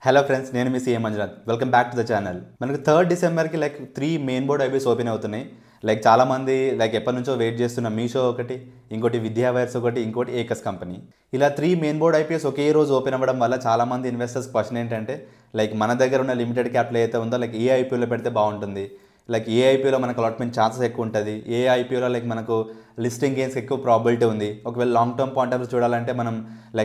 Hello friends, నేను మీ CM Manjunath. Welcome back to the channel. మనకు 3rd డిసెంబర్కి 3 మెయిన్ బోర్డ్ ఐపీఎస్ ఓపెన్ అవుతున్నాయి. చాలామంది ఎప్పటి నుంచో వెయిట్ చేస్తున్న మీషో ఒకటి, ఇంకోటి విద్యా వైర్స్ ఒకటి, ఇంకోటి ఏకస్ కంపెనీ. ఇలా 3 మెయిన్ బోర్డ్ ఐపీఎస్ ఒకే రోజు ఓపెన్ అవ్వడం వల్ల చాలామంది ఇన్వెస్టర్స్ క్వశ్చన్ ఏంటంటే మన దగ్గర ఉన్న లిమిటెడ్ క్యాపిటల్ అయితే ఉందో ఏ ఐపీఓలో పెడితే బాగుంటుంది, ఏ ఐపీఓలో మనకు అలాట్మెంట్ ఛాన్సెస్ ఎక్కువ ఉంటుంది, ఏ ఐపీఓలో మనకు లిస్టింగ్ గెయిన్స్ ఎక్కువ ప్రాబిలిటీ ఉంది, ఒకవేళ long term point of view చూడాలంటే మనం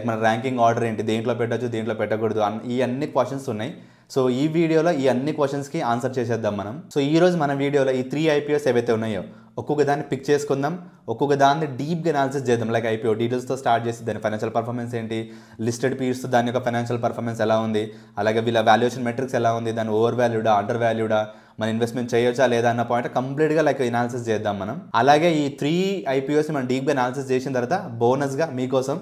మన ర్యాంకింగ్ ఆర్డర్ ఏంటి, దేంట్లో పెట్టచ్చు దేంట్లో పెట్టకూడదు, ఈ అన్ని క్వశ్చన్స్ ఉన్నాయి. సో ఈ వీడియోలో ఈ అన్ని క్వశ్చన్స్కి ఆన్సర్ చేసేద్దాం మనం. సో ఈ రోజు మన వీడియోలో ఈ 3 ఐపీఓస్ ఏవైతే ఉన్నాయో ఒక్కొక్క దాన్ని పిక్ చేసుకుందాం, ఒక్కొక్క దాన్ని డీప్గా అనాలిసిస్ చేద్దాం. ఐపీఓ డీటెయిల్స్తో స్టార్ట్ చేసి దాని ఫైనాన్షియల్ పర్ఫార్మెన్స్ ఏంటి, లిస్టెడ్ పీరియడ్స్ దాని యొక్క ఫైనాన్షియల్ పర్ఫార్మెన్స్ ఎలా ఉంది, అలాగే వీళ్ళ వాల్యుయేషన్ మెట్రిక్స్ ఎలా ఉంది, దాని ఓవర్ వాల్యూడా అండర్ వాల్యూడా, మన ఇన్వెస్ట్మెంట్ చేయొచ్చా లేదా అన్న పాయింట్ కంప్లీట్గా అనాలిసిస్ చేద్దాం మనం. అలాగే ఈ 3 ఐపీఓస్ మనం డీప్గా అనాలిసిస్ చేసిన తర్వాత బోనస్గా మీకోసం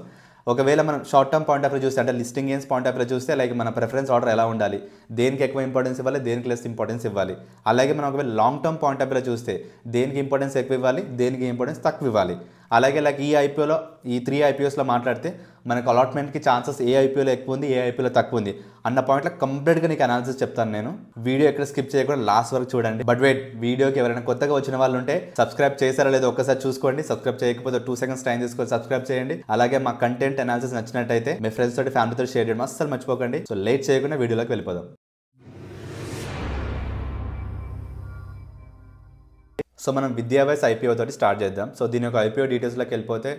ఒకవేళ మనం short term point of view చూస్తే అంటే listing gains point of view చూస్తే మన ప్రిఫరెన్స్ ఆర్డర్ ఎలా ఉండాలి, దేనికి ఎక్కువ ఇంపార్టెన్స్ ఇవ్వాలి, దేనికి లెస్ ఇంపార్టెన్స్ ఇవ్వాలి. అలాగే మనం ఒకవేళ long term point of view చూస్తే దేనికి ఇంపార్టెన్స్ ఎక్కువ ఇవ్వాలి, దేనికి ఇంపార్టెన్స్ తక్కువ ఇవ్వాలి. అలాగే ఈ ఐపీఓలో ఈ 3 ఐపీఓస్లో మాట్లాడితే మనకు అలాట్మెంట్కి ఛాన్సెస్ ఏ ఐపీఓలో ఎక్కువ ఉంది, ఏ ఐపీఓలో తక్కువ ఉంది అన్న పాయింట్లో కంప్లీట్గా నీకు అనాలిసిస్ చెప్తాను నేను. వీడియో ఎక్కడ స్కిప్ చేయకుండా లాస్ట్ వరకు చూడండి. బట్ వెయిట్, వీడియోకి ఎవరైనా కొత్తగా వచ్చిన వాళ్ళు ఉంటే సబ్స్క్రైబ్ చేశారా లేదో ఒక్కసారి చూసుకోండి. సబ్స్క్రైబ్ చేయకపోతే 2 seconds టైం తీసుకొని సబ్స్క్రైబ్ చేయండి. అలాగే మా కంటెంట్ అనాలిసిస్ నచ్చినట్టయితే మీ ఫ్రెండ్స్ తోటి, ఫ్యామిలీతో షేర్ చేయడం అస్సలు మర్చిపోకండి. సో లేట్ చేయకుండా వీడియోలోకి వెళ్ళిపోదాం. సో మనం విద్యా వైస్ ఐపీఓ తోటి స్టార్ట్ చేద్దాం. సో దీని యొక్క ఐపీఓ డీటెయిల్స్లోకి వెళ్ళిపోతే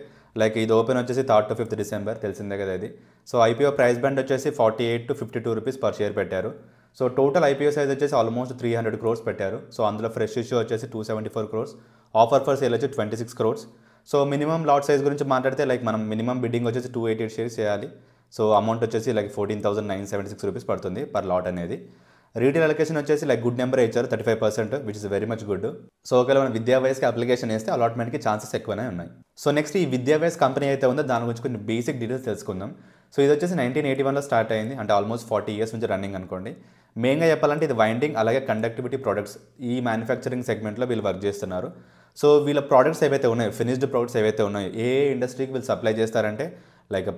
ఇది ఓపెన్ వచ్చేసి 3rd to 5th డిసెంబర్, తెలిసిందే కదా ఇది. సో ఐపీఓ ప్రైస్ బ్యాండ్ వచ్చేసి 48 to 52 రూపీస్ పర్ షేర్ పెట్టారు. సో టోటల్ ఐపీఓ సైజ్ వచ్చేసి ఆల్మోస్ట్ 300 crores పెట్టారు. సో అందులో ఫ్రెష్ ఇష్యూ వచ్చేసి 274 crores, ఆఫర్ ఫర్ సేల్ వచ్చి 26 crores. So minimum lot size గురించి మాట్లాడితే మనం మినిమం బిడ్డింగ్ వచ్చేసి 288 షేర్స్ చేయాలి. సో అమౌంట్ వచ్చేసి 14,976 రూపీస్ పడుతుంది పర్ లాట్ అనేది. రీటైల్ అలొకేషన్ వచ్చేసి గుడ్ నెంబర్ ఇచ్చారు, 35%, which is very much good. So ఒకవేళ మనం విద్యా వైస్కి అప్లికేషన్ వేస్తే అలాట్మెంట్కి ఛాన్సెస్ ఎక్కువనే ఉన్నాయి. సో నెక్స్ట్ ఈ విద్యా వైస్ కంపెనీ అయితే ఉందో దాని గురించి కొన్ని బేసిక్ డీటెయిల్స్ తెలుసుకుందాం. సో ఇది వచ్చేసి 1981లో స్టార్ట్ అయింది, అంటే ఆల్మోస్ట్ 40 years నుంచి రన్నింగ్ అనుకోండి. మెయిన్గా చెప్పాలంటే ఇది వైండింగ్ అలాగే కండక్టివిటీ ప్రొడక్ట్స్ ఈ మ్యానుఫ్యాక్చరింగ్ సెగ్మెంట్లో వీళ్ళు వర్క్ చేస్తున్నారు. సో వీళ్ళ ప్రోడక్ట్స్ ఏవైతే ఉన్నాయో, ఫినిష్డ్ ప్రొడక్ట్స్ ఏవైతే ఉన్నాయో ఏ ఇండస్ట్రీకి వీళ్ళు సప్లై చేస్తారంటే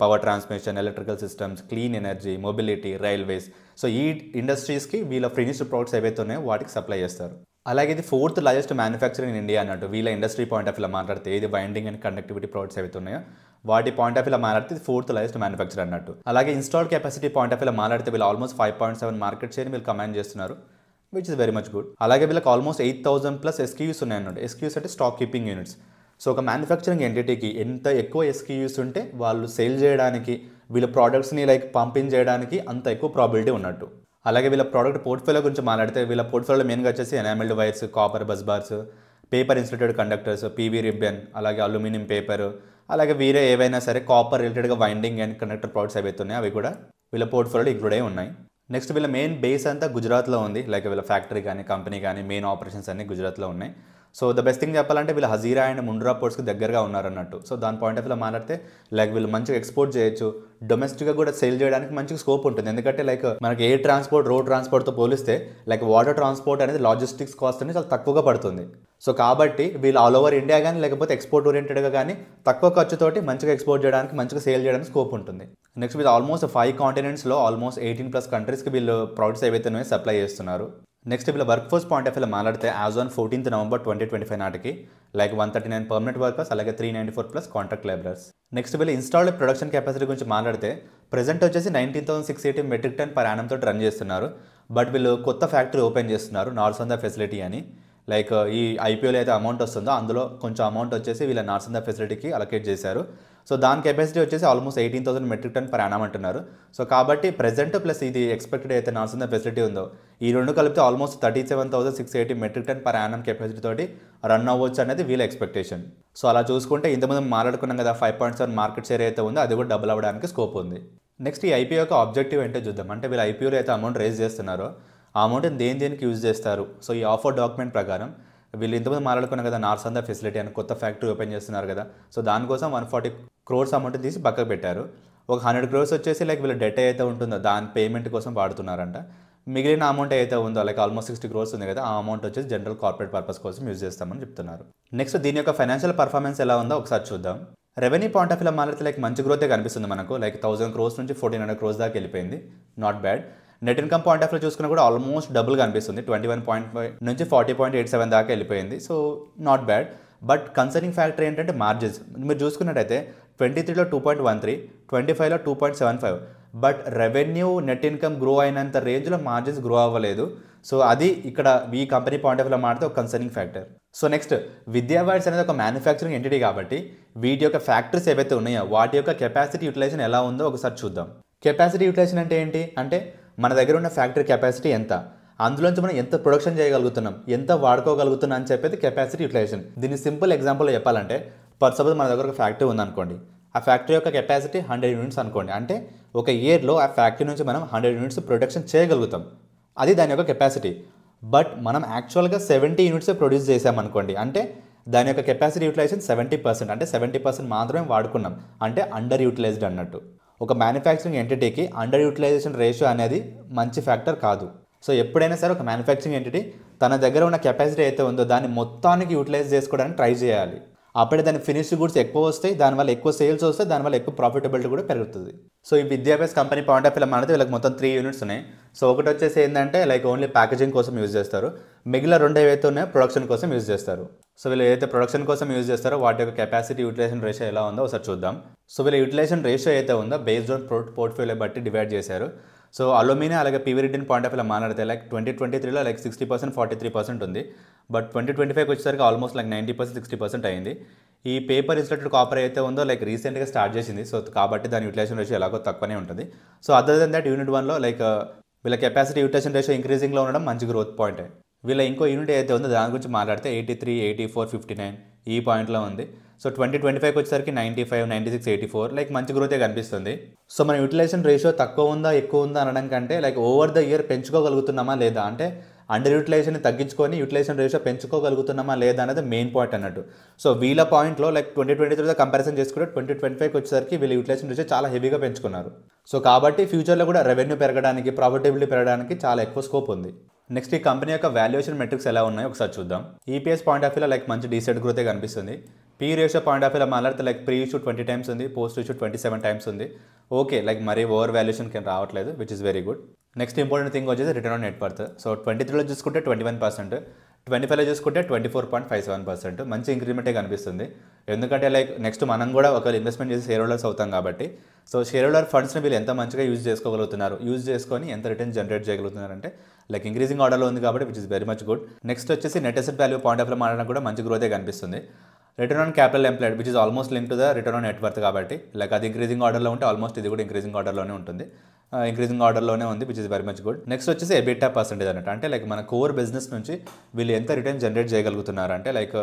power transmission, electrical systems, clean energy, mobility, railways. So ఈ ఇండస్ట్రీస్కి వీళ్ళ ఫినిష్డ్ ప్రొడక్ట్స్ ఏవైతే ఉన్నాయో వాటికి సప్లై చేస్తారు. అలాగే ఇది 4th largest manufacturing in India అన్నట్టు. వీళ్ళ ఇండస్ట్రీ పాయింట్ ఆఫ్ వ్యూలో మాట్లాడితే ఇది వైండింగ్ అండ్ కండక్టివిటీ ప్రొడక్ట్స్ ఏవైతే ఉన్నాయో వాటి పాయింట్ ఆఫ్ వ్యూలో మాట్లాడితే ఇది 4th largest మ్యానుఫ్యాక్చర్ అన్నట్టు. అలాగే ఇన్స్టాల్డ్ కెపాసిటీ పాయింట్ ఆఫ్ వ్యూలో మాట్లాడితే వీళ్ళు ఆల్మోస్ట్ 5.7 మార్కెట్ షేర్ వీళ్ళు కమాండ్ చేస్తున్నారు, which is very much good. అలాగే వీళ్ళకి ఆల్మోస్ట్ 8,000+ SKUs ఉన్నాయి అన్నట్టు. SKUs అంటే స్టాక్ కీపింగ్ యూనిట్స్. సో ఒక మ్యానుఫ్యాక్చరింగ్ ఎంటిటీకి ఎంత ఎక్కువ SKUs ఉంటే వాళ్ళు సేల్ చేయడానికి, వీళ్ళ ప్రోడక్ట్స్ని పంపించేయడానికి అంత ఎక్కువ ప్రాబిలిటీ ఉన్నట్టు. అలాగే వీళ్ళ ప్రోడక్ట్ పోర్ట్ఫోలియో గురించి మాట్లాడితే వీళ్ళ పోర్ట్ఫోలియో మెయిన్గా వచ్చేసి enamelled wires, copper bus bars, paper insulated conductors, PV ribbon, అలాగే అల్యూమినియం పేపర్, అలాగే వేరే ఏవైనా సరే కాపర్ రిలేటెడ్గా వైండింగ్ అండ్ కండక్టర్ ప్రోడక్ట్స్ ఏవైతే ఉన్నాయో అవి కూడా వీళ్ళ పోర్ట్ఫోలియోలో ఇంక్లూడ్ అయి ఉన్నాయి. నెక్స్ట్ వీళ్ళ మెయిన్ బేస్ అంతా గుజరాత్లో ఉంది. వీళ్ళ ఫ్యాక్టరీ కానీ కంపెనీ కానీ మెయిన్ ఆపరేషన్స్ అన్నీ గుజరాత్లో ఉన్నాయి. సో ద బెస్ట్ థింగ్ చెప్పాలంటే వీళ్ళు హజీరా అండ్ ముండ్రా పోర్ట్స్కి దగ్గరగా ఉన్నారన్నట్టు. సో దాని పాయింట్ ఆఫ్ వ్యూలో మాట్లాడితే వీళ్ళు మంచిగా ఎక్స్పోర్ట్ చేయొచ్చు, డొమెస్టిక్గా కూడా సేల్ చేయడానికి మంచిగా స్కోప్ ఉంటుంది. ఎందుకంటే మనకి ఎయిర్ ట్రాన్స్పోర్ట్, రోడ్ ట్రాన్స్పోర్ట్తో పోలిస్తే వాటర్ ట్రాన్స్పోర్ట్ అనేది లాజిస్టిక్స్ కాస్ట్ అనేది చాలా తక్కువగా పడుతుంది. సో కాబట్టి వీళ్ళు ఆల్ ఓవర్ ఇండియా కానీ లేకపోతే ఎక్స్పోర్ట్ ఓరియంటెడ్గా కానీ తక్కువ ఖర్చుతోటి మంచిగా ఎక్స్పోర్ట్ చేయడానికి, మంచిగా సేల్ చేయడానికి స్కోప్ ఉంటుంది. నెక్స్ట్ వీళ్ళు ఆల్మోస్ట్ 5 continentsలో ఆల్మోస్ట్ 18+ countries వీళ్ళు ప్రొడక్ట్స్ ఏవైతే ఉన్నాయో సప్లై చేస్తున్నారు. నెక్స్ట్ వీళ్ళ వర్క్ ఫోర్స్ పాయింట్ ఆఫ్ వ్యూలో మాట్లాడితే యాజ్ ఆన్ 14th November 2025 నాటికి 139 పర్మనెంట్ వర్కర్స్, అలాగే 394+ కాంట్రాక్ట్ లేబరర్స్. నెక్స్ట్ వీళ్ళ ఇన్స్టాల్డ్ ప్రొడక్షన్ కెపాసిటీ గురించి మాట్లాడితే ప్రెజెంట్ వచ్చేసి 19,680 మెట్రిక్ టన్ పర్ యానం తోటి రన్ చేస్తున్నారు. బట్ వీళ్ళు కొత్త ఫ్యాక్టరీ ఓపెన్ చేస్తున్నారు, నార్సందా ఫెసిలిటీ అని. ఈ ఐపీఓలో అయితే అమౌంట్ వస్తుందో అందులో కొంచెం అమౌంట్ వచ్చేసి వీళ్ళ నార్సందా ఫెసిలిటీకి అలొకేట్ చేశారు. సో దాని కెపాసిటీ వచ్చేసి almost 18,000 metric ton per annum అంటున్నారు. సో కాబట్టి ప్రెజెంట్ ప్లస్ ఇది ఎక్స్పెక్టెడ్ అయితే నార్సందా ఫెసిలిటీ ఉందో ఈ రెండు కలిపితే almost 37,680 metric ton per annum capacity తోటి రన్ అవ్వచ్చు అనేది వీళ్ళ ఎక్స్పెక్టేషన్. సో అలా చూసుకుంటే ఇంతకుముందు మాట్లాడుకున్నాం కదా 5.7 మార్కెట్ షేర్ అయితే ఉందో అది కూడా డబుల్ అవ్వడానికి స్కోప్ ఉంది. నెక్స్ట్ ఈ ఐపీఓ యొక్క ఆబ్జెక్టివ్ ఏంటో చూద్దాం. అంటే వీళ్ళు ఐపీఓలో అయితే అమౌంట్ రేజ్ చేస్తున్నారో ఆ అమౌంట్ని దేనికి యూజ్ చేస్తారు. సో ఈ ఆఫర్ డాక్యుమెంట్ ప్రకారం వీళ్ళు ఇంతకుముందు మాట్లాడుకున్నాం కదా నార్సందా ఫెసిలిటీ అని కొత్త ఫ్యాక్టరీ ఓపెన్ చేస్తున్నారు కదా. సో దానికోసం 140 crores అమౌంట్ తీసి పక్కకు పెట్టారు. ఒక 100 crores వచ్చేసి వీళ్ళ డెట్ అయితే ఉంటుందో దాని పేమెంట్ కోసం వాడుతున్నారంట. మిగిలిన అమౌంట్ అయితే ఉందో ఆల్మోస్ట్ 60 crores ఉంది కదా, ఆ అమౌంట్ వచ్చేసి జనరల్ కార్పొరేట్ పర్పస్ కోసం యూజ్ చేస్తామని చెప్తున్నారు. నెక్స్ట్ దీని యొక్క ఫైనాన్షియల్ పర్ఫార్మెన్స్ ఎలా ఉందో ఒకసారి చూద్దాం. రెవెన్యూ పాయింట్ ఆఫ్ వ్యూలో మాట్లాడితే మంచి గ్రోతే కనిపిస్తుంది మనకు. 1,000 crores నుంచి 1,400 crores దాకా వెళ్ళిపోయింది, not bad. Net income point of view చూసుకున్నా కూడా ఆల్మోస్ట్ డబుల్ కనిపిస్తుంది, 21.5 నుంచి 40.87 దాకా వెళ్ళిపోయింది. So not bad. But concerning factor ఏంటంటే మార్జిన్స్. మీరు చూసుకున్నట్టయితే 23లో 2.13, 25లో 2.75. But revenue net income grow అయినంత రేంజ్లో మార్జిన్స్ గ్రో అవ్వలేదు. సో అది ఇక్కడ ఈ కంపెనీ పాయింట్ ఆఫ్ వ్యూలో మాట్లాడితే ఒక కన్సర్నింగ్ ఫ్యాక్టర్. సో నెక్స్ట్, విద్యా వైర్స్ అనేది ఒక మ్యానుఫ్యాక్చరింగ్ ఎంటిటీ కాబట్టి వీటి యొక్క ఫ్యాక్టరీస్ ఏవైతే ఉన్నాయో వాటి యొక్క కెపాసిటీ యూటిలైజేషన్ ఎలా ఉందో ఒకసారి చూద్దాం. కెపాసిటీ యూటిలైజేషన్ అంటే ఏంటి అంటే మన దగ్గర ఉన్న ఫ్యాక్టరీ కెపాసిటీ ఎంత, అందులోంచి మనం ఎంత ప్రొడక్షన్ చేయగలుగుతున్నాం, ఎంత వాడుకోగలుగుతున్నాం అని చెప్పేది కెపాసిటీ యూటిలైజేషన్. దీన్ని సింపుల్ ఎగ్జాంపుల్ చెప్పాలంటే సపోజ్ మన దగ్గర ఒక ఫ్యాక్టరీ ఉందనుకోండి, ఆ ఫ్యాక్టరీ యొక్క కెపాసిటీ 100 యూనిట్స్ అనుకోండి. అంటే ఒక ఇయర్లో ఆ ఫ్యాక్టరీ నుంచి మనం 100 యూనిట్స్ ప్రొడక్షన్ చేయగలుగుతాం, అది దాని యొక్క కెపాసిటీ. బట్ మనం యాక్చువల్గా 70 యూనిట్స్ ప్రొడ్యూస్ చేసామనుకోండి, అంటే దాని యొక్క కెపాసిటీ యూటిలైజేషన్ 70%, అంటే 70% మాత్రమే వాడుకున్నాం, అంటే అండర్ యూటిలైజ్డ్ అన్నట్టు. ఒక మ్యానుఫ్యాక్చరింగ్ ఎంటిటీకి అండర్ యూటిలైజేషన్ రేషియో అనేది మంచి ఫ్యాక్టర్ కాదు. సో ఎప్పుడైనా సరే ఒక మ్యానుఫ్యాక్చరింగ్ ఎంటిటీ తన దగ్గర ఉన్న కెపాసిటీ అయితే ఉందో దాన్ని మొత్తానికి యూటిలైజ్ చేసుకోవడానికి ట్రై చేయాలి. అప్పుడే దాని ఫినిష్డ్ గుడ్స్ ఎక్కువ వస్తాయి, దానివల్ల ఎక్కువ సేల్స్ వస్తాయి, దానివల్ల ఎక్కువ ప్రాఫిటబిలిటీ కూడా పెరుగుతుంది. సో ఈ విద్యాభ్యాస కంపెనీ పాయింట్ ఆఫ్ వ్యూ మనతో వీళ్ళకి మొత్తం 3 యూనిట్స్ ఉన్నాయి. సో ఒకటి వచ్చేసి ఏంటంటే లైక్ ఓన్లీ ప్యాకేజింగ్ కోసం యూజ్ చేస్తారు, మిగిలిన 2 ఏవైతే ఉన్నాయో ప్రొడక్షన్ కోసం యూజ్ చేస్తారు. సో వీళ్ళు ఏదైతే ప్రొడక్షన్ కోసం యూజ్ చేస్తారో వాటి యొక్క కెపాసిటీ యూటిలైజేషన్ రేషియో ఎలా ఉందో ఒకసారి చూద్దాం. సో వీళ్ళ యూటిలైజేషన్ రేషియో అయితే ఉందో బేస్డ్ ఆన్ పోర్ట్ఫోలియో బట్టి డివైడ్ చేశారు. సో అల్యూమినియం అలాగే పీవీరిడిన్ పాయింట్ ఆఫ్ వ్యూ మాట్లాడితే లైక్ 2023లో లైక్ 60%, 43% ఉంది. బట్ 2025 వచ్చేసరికి ఆల్మోస్ట్ లైక్ 90%, 60% అయింది. ఈ పేపర్ ఇన్సులేటెడ్ కాపర్ అయితే ఉందో లైక్ రీసెంట్గా స్టార్ట్ చేసింది. సో కాబట్టి దాని యూటిలైజేషన్ రేషియో ఎలాగో తక్కువనే ఉంటుంది. So other than that unit 1లో లైక్ వీళ్ళ కెపాసిటీ యూటిలైజేషన్ రేషియో ఇంక్రీజింగ్లో ఉండడం మంచి గ్రోత్ పాయింట్. వీళ్ళ ఇంకో యూనిట్ అయితే ఉందో దాని గురించి మాట్లాడితే 83, 84, 59 ఈ పాయింట్లో ఉంది. సో 2025 వచ్చేసరికి 95, 96, 84 లైక్ మంచి గ్రోతే కనిపిస్తుంది. సో మన యూటిలైజేషన్ రేషియో తక్కువ ఉందా ఎక్కువ ఉందా అనడం కంటే లైక్ ఓవర్ ద ఇయర్ పెంచుకోగలుగుతున్నామా లేదా, అంటే అండర్ యూటిలైజేషన్ తగ్గించుకొని యూటిలైజేషన్ రేషియో పెంచుకోగలుగుతున్నామా లేదా అనేది మెయిన్ పాయింట్ అన్నట్టు. సో వీళ్ళ పాయింట్లో లైక్ 2023తో కంపారిజన్ చేసుకుంటే 2025 వచ్చేసరికి వీళ్ళ యూటిలైజేషన్ రేషియో చాలా హెవీగా పెంచుకున్నారు. సో కాబట్టి ఫ్యూచర్లో కూడా రెవెన్యూ పెరగడానికి, ప్రాఫిటబిలిటీ పెరగడానికి చాలా ఎక్కువ స్కోప్ ఉంది. నెక్స్ట్ ఈ కంపెనీ యొక్క వాల్యుయేషన్ మెట్రిక్స్ ఎలా ఉన్నాయో ఒకసారి చూద్దాం. ఈపీఎస్ పాయింట్ ఆఫ్ వ్యూలో లైక్ మంచి డీసెంట్ గ్రోతే కనిపిస్తుంది. పీ రేషియో పాయింట్ ఆఫ్ వ్యూలో మాట్లాడితే లైక్ ప్రీ ఇష్యూ 20 టైమ్స్ ఉంది, పోస్ట్ ఇష్యూ 27 టైమ్స్ ఉంది. ఓకే, లైక్ మరీ ఓవర్ వాల్యుయేషన్కి రావట్లేదు, which is very good. Next important thing వచ్చేసి return on net worth. So 23లో చూసుకుంటే 21%, 25లో చూసుకుంటే 24.57%. మంచి ఇంక్రిమెంటే కనిపిస్తుంది. ఎందుకంటే లైక్ నెక్స్ట్ మనం కూడా ఒక ఇన్వెస్ట్మెంట్ చేసి షేర్ హోల్డర్స్ అవుతాం కాబట్టి, సో షేర్ హోల్డర్ ఫండ్స్ని వీళ్ళు ఎంత మంచిగా యూజ్ చేసుకోగలుగుతున్నారు, యూజ్ చేసుకొని ఎంత రిటర్న్ జనరేట్ చేయగలుగుతున్నారంటే లైక్ ఇంక్రీజింగ్ ఆర్డర్లో ఉంది కాబట్టి which is very much good. Next వచ్చేసి net asset value point of వ్యూలో మాట్లాడడం కూడా మంచి గ్రోతే కనిపిస్తుంది. Return on capital employed which is almost link to the return on net worth కాబట్టి లైక్ అది ఇంక్రీజింగ్ ఆర్డర్లో ఉంటే ఆల్మోస్ట్ ఇది కూడా ఇంక్రీజింగ్ ఆర్డర్లోనే ఉంటుంది, ఇంక్రీజింగ్ ఆర్డర్లోనే ఉంది which is very much good. Next వచ్చేసి ఎబిటా పర్సెంటేజ్ అన్నట్టు, అంటే లైక్ మన కోర్ బిజినెస్ నుంచి వీళ్ళు ఎంత రిటర్న్ జనరేట్ చేయగలుగుతున్నారు అంటే లైక్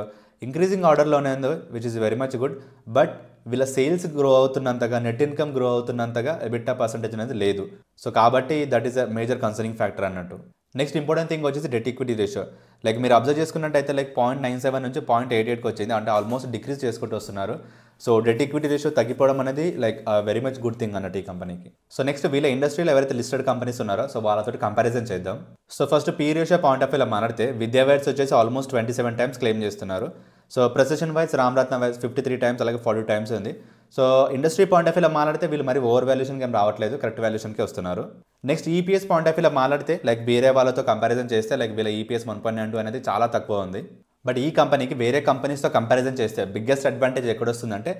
ఇంక్రీజింగ్ ఆర్డర్లోనే ఉంది which is very much good. But వీళ్ళ సేల్స్ గ్రో అవుతున్నంతగా, నెట్ ఇన్కమ్ గ్రో అవుతున్నంతగా ఎబిటా పర్సెంటేజ్ అనేది లేదు. సో కాబట్టి that is a major concerning factor అన్నట్టు. నెక్స్ట్ ఇంపార్టెంట్ థింగ్ వచ్చేసి డెట్ ఈక్విటీ రేషియో. లైక్ మీరు అబ్జర్వ్ చేసుకున్నట్టయితే లైక్ 0.97 నుంచి 0.88కి వచ్చింది, అంటే ఆల్మోస్ట్ డిక్రీజ్ చేసుకుంటూ వస్తున్నారు. సో డెట్ ఈక్విటీ రేషియో తగ్గిపోవడం అనేది like very much good thing అన్నట్టు ఈ కంపెనీకి. సో నెక్స్ట్ వీళ్ళ ఇండస్ట్రీలో ఎవరైతే లిస్టెడ్ కంపెనీస్ ఉన్నారో సో వాళ్ళతో కంపారిజన్ చేద్దాం. So first P ratio point of వ్యూలో మాట్లాడితే విద్యా వైర్స్ వచ్చేసి ఆల్మోస్ట్ 27 టైమ్స్ క్లెయిమ్ చేస్తున్నారు. So Precision Wires Ramaratna Wires 53 times అలాగే 40 టైమ్స్ ఉంది. సో ఇండస్ట్రీ పాయింట్ ఆఫ్ వ్యూలో మాట్లాడితే వీళ్ళు మరి ఓవర్ వాల్యుయేషన్కి ఏం రావట్లేదు, కరెక్ట్ వాల్యుయేషన్కి వస్తున్నారు. నెక్స్ట్ ఈపీఎస్ పాయింట్ ఆఫ్ వ్యూలో మాట్లాడితే లైక్ వేరే వాళ్ళతో కంపారిజన్ చేస్తే లైక్ వీళ్ళ ఈపీఎస్ 1.92 అనేది చాలా తక్కువ ఉంది. బట్ ఈ కంపెనీకి వేరే కంపెనీస్తో కంపారిజన్ చేస్తే బిగ్గెస్ట్ అడ్వాంటేజ్ ఎక్కడ వస్తుందంటే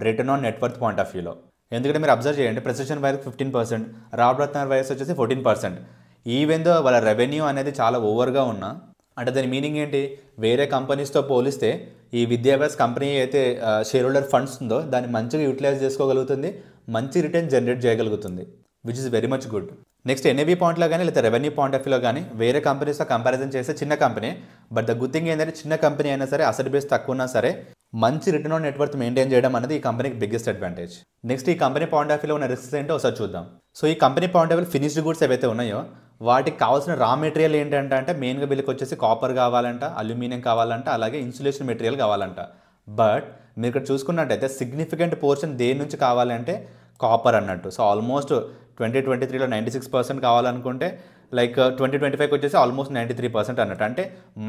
return on net worth point of వ్యూలో. ఎందుకంటే మీరు అబ్జర్వ్ చేయండి, ప్రెసిషన్ వైర్ 15%, రామరత్న వైర్స్ వచ్చేసి 14%. ఈవెన్ దో వాళ్ళ రెవెన్యూ అనేది చాలా ఓవర్గా ఉన్నా, అంటే దాని మీనింగ్ ఏంటి, వేరే కంపెనీస్తో పోలిస్తే ఈ విద్యాభ్యాస కంపెనీ అయితే షేర్ హోల్డర్ ఫండ్స్ ఉందో దాన్ని మంచిగా యూటిలైజ్ చేసుకోగలుగుతుంది, మంచి రిటర్న్ జనరేట్ చేయగలుగుతుంది which is very much good. Next NAV పాయింట్లో కానీ లేదా రెవెన్యూ పాయింట్ ఆఫ్ వ్యూలో కానీ వేరే కంపెనీస్తో కంపారిజన్ చేస్తే చిన్న company, but the good thing ఏంటంటే చిన్న కంపెనీ అయినా సరే అసెట్ బేస్ తక్కువ ఉన్నా సరే మంచి return on net worth maintain చేయడం అనేది ఈ కంపెనీకి బిగ్గెస్ట్ అడ్వాంటేజ్. నెక్స్ట్ ఈ కంపెనీ పాయింట్ ఆఫ్ వ్యూలో ఉన్న రిస్క్స్ ఏంటో ఒకసారి చూద్దాం. సో ఈ company point of view finished goods ఏవైతే ఉన్నాయో వాటికి కావాల్సిన రా మెటీరియల్ ఏంటంటే అంటే మెయిన్గా వీళ్ళకి వచ్చేసి కాపర్ కావాలంట, అల్యూమినియం కావాలంట, అలాగే ఇన్సులేషన్ మెటీరియల్ కావాలంట. బట్ మీరు ఇక్కడ చూసుకున్నట్టయితే సిగ్నిఫికెంట్ పోర్షన్ దేని నుంచి కావాలంటే కాపర్ అన్నట్టు. సో ఆల్మోస్ట్ 2023లో 96% కావాలనుకుంటే లైక్ 2025కి వచ్చేసి ఆల్మోస్ట్ 93% అన్నట్టు, అంటే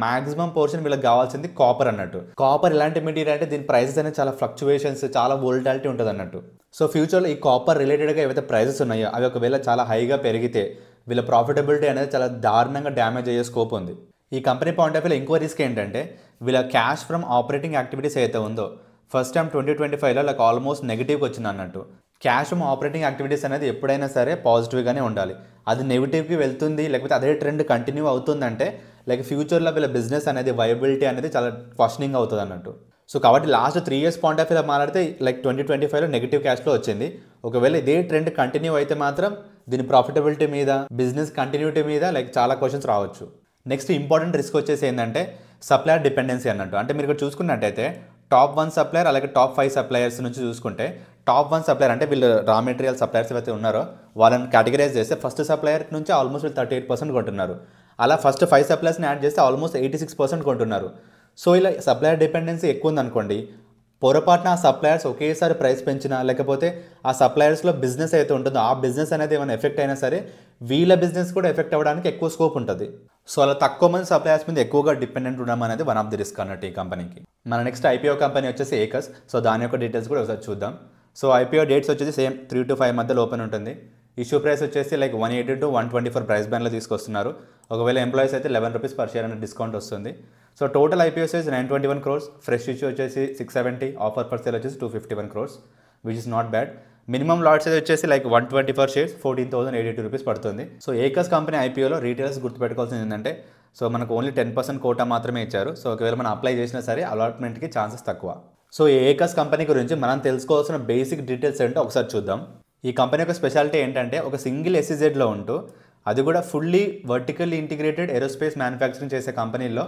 మాక్సిమం పోర్షన్ వీళ్ళకి కావాల్సింది కాపర్ అన్నట్టు. కాపర్ ఇలాంటి మెటీరియల్ అంటే దీని ప్రైసెస్ అనేది చాలా ఫ్లక్చువేషన్స్, చాలా వోల్టాలిటీ ఉంటుంది అన్నట్టు. సో ఫ్యూచర్లో ఈ కాపర్ రిలేటెడ్గా ఏవైతే ప్రైసెస్ ఉన్నాయో అవి ఒకవేళ చాలా హైగా పెరిగితే వీళ్ళ ప్రాఫిటబిలిటీ అనేది చాలా దారుణంగా డ్యామేజ్ అయ్యే స్కోప్ ఉంది. ఈ కంపెనీ పాయింట్ ఆఫ్ వ్యూలో ఇంకో రిస్క్ ఏంటంటే వీళ్ళ క్యాష్ ఫ్రమ్ ఆపరేటింగ్ యాక్టివిటీస్ అయితే ఉందో ఫస్ట్ టైం 2025లో లైక్ ఆల్మోస్ట్ నెగిటివ్కి వచ్చింది అన్నట్టు. క్యాష్ ఫ్రమ్ ఆపరేటింగ్ యాక్టివిటీస్ అనేది ఎప్పుడైనా సరే పాజిటివ్గానే ఉండాలి. అది నెగిటివ్కి వెళ్తుంది లేకపోతే అదే ట్రెండ్ కంటిన్యూ అవుతుందంటే లైక్ ఫ్యూచర్లో వీళ్ళ బిజినెస్ అనేది వైబిలిటీ అనేది చాలా క్వశ్చనింగ్ అవుతుంది అన్నట్టు. సో కాబట్టి లాస్ట్ 3 years పాయింట్ ఆఫ్ వ్యూలో మాట్లాడితే లైక్ 2025లో నెగిటివ్ క్యాష్లో వచ్చింది. ఒకవేళ ఇదే ట్రెండ్ కంటిన్యూ అయితే మాత్రం దీని ప్రాఫిటబిలిటీ మీద బిజినెస్ కంటిన్యూటీ మీద లైక్ చాలా క్వశ్చన్స్ రావచ్చు. నెక్స్ట్ ఇంపార్టెంట్ రిస్క్ వచ్చేసి ఏంటంటే సప్లయర్ డిపెండెన్సీ అన్నట్టు. అంటే మీరు ఇక్కడ చూసుకున్నట్టయితే టాప్ 1 సప్లయర్ అలాగే టాప్ 5 సప్లయర్స్ నుంచి చూసుకుంటే టాప్ 1 సప్లయర్ అంటే వీళ్ళు రా మెటీరియల్ సప్లయర్స్ ఏవైతే ఉన్నారో వాళ్ళని కేటగిరైజ్ చేస్తే ఫస్ట్ సప్లయర్ నుంచి ఆల్మోస్ట్ 38% కొంటున్నారు. అలా ఫస్ట్ 5 సప్లయర్స్ని యాడ్ చేస్తే ఆల్మోస్ట్ 86% కొంటున్నారు. సో ఇలా సప్లయర్ డిపెండెన్సీ ఎక్కువ ఉందనుకోండి, పొరపాటున ఆ సప్లయర్స్ ఒకేసారి ప్రైస్ పెంచినా లేకపోతే ఆ సప్లయర్స్లో బిజినెస్ అయితే ఉంటుందో ఆ బిజినెస్ అనేది ఏమైనా ఎఫెక్ట్ అయినా సరే వీళ్ళ బిజినెస్ కూడా ఎఫెక్ట్ అవ్వడానికి ఎక్కువ స్కోప్ ఉంటుంది. సో అలా తక్కువ మంది సప్లయర్స్ మీద ఎక్కువగా డిపెండెంట్ ఉండడం అనేది వన్ ఆఫ్ ది రిస్క్ అన్నట్టు ఈ కంపెనీకి. మన నెక్స్ట్ ఐపీఓ కంపెనీ వచ్చేసి ఏకస్. సో దాని యొక్క డీటెయిల్స్ కూడా ఒకసారి చూద్దాం. సో ఐపీఓ డేట్స్ వచ్చేసి సేమ్ 3 to 5 మధ్యలో ఓపెన్ ఉంటుంది. ఇష్యూ ప్రైస్ వచ్చేసి లైక్ 180 to 124 ప్రైస్ బ్యాండ్లో తీసుకొస్తున్నారు. ఒకవేళ ఎంప్లాయీస్ అయితే 11 rupees per share అనే డిస్కౌంట్ వస్తుంది. So total IPO size 921 crores, fresh issue వచ్చేసి 670, ఆఫర్ పర్ సేల్ వచ్చేసి 251 crores, which is not bad. Minimum lot size వచ్చేసి లైక్ 124 shares 14,082 rupees పడుతుంది. సో ఏకస్ కంపెనీ ఐపీఓలో రీటైలర్స్ గుర్తుపెట్టుకోవాల్సింది ఏంటంటే సో మనకు ఓన్లీ 10% కోటా మాత్రమే ఇచ్చారు. సో ఒకవేళ మనం అప్లై చేసినా సరే అలాట్మెంట్కి ఛాన్సెస్ తక్కువ. సో ఈ ఏకస్ కంపెనీ గురించి మనం తెలుసుకోవాల్సిన బేసిక్ డీటెయిల్స్ ఏంటో ఒకసారి చూద్దాం. ఈ కంపెనీ యొక్క స్పెషాలిటీ ఏంటంటే ఒక సింగిల్ ఎస్ఈజెడ్లో ఉంటూ అది కూడా fully vertically integrated aerospace manufacturing చేసే కంపెనీలో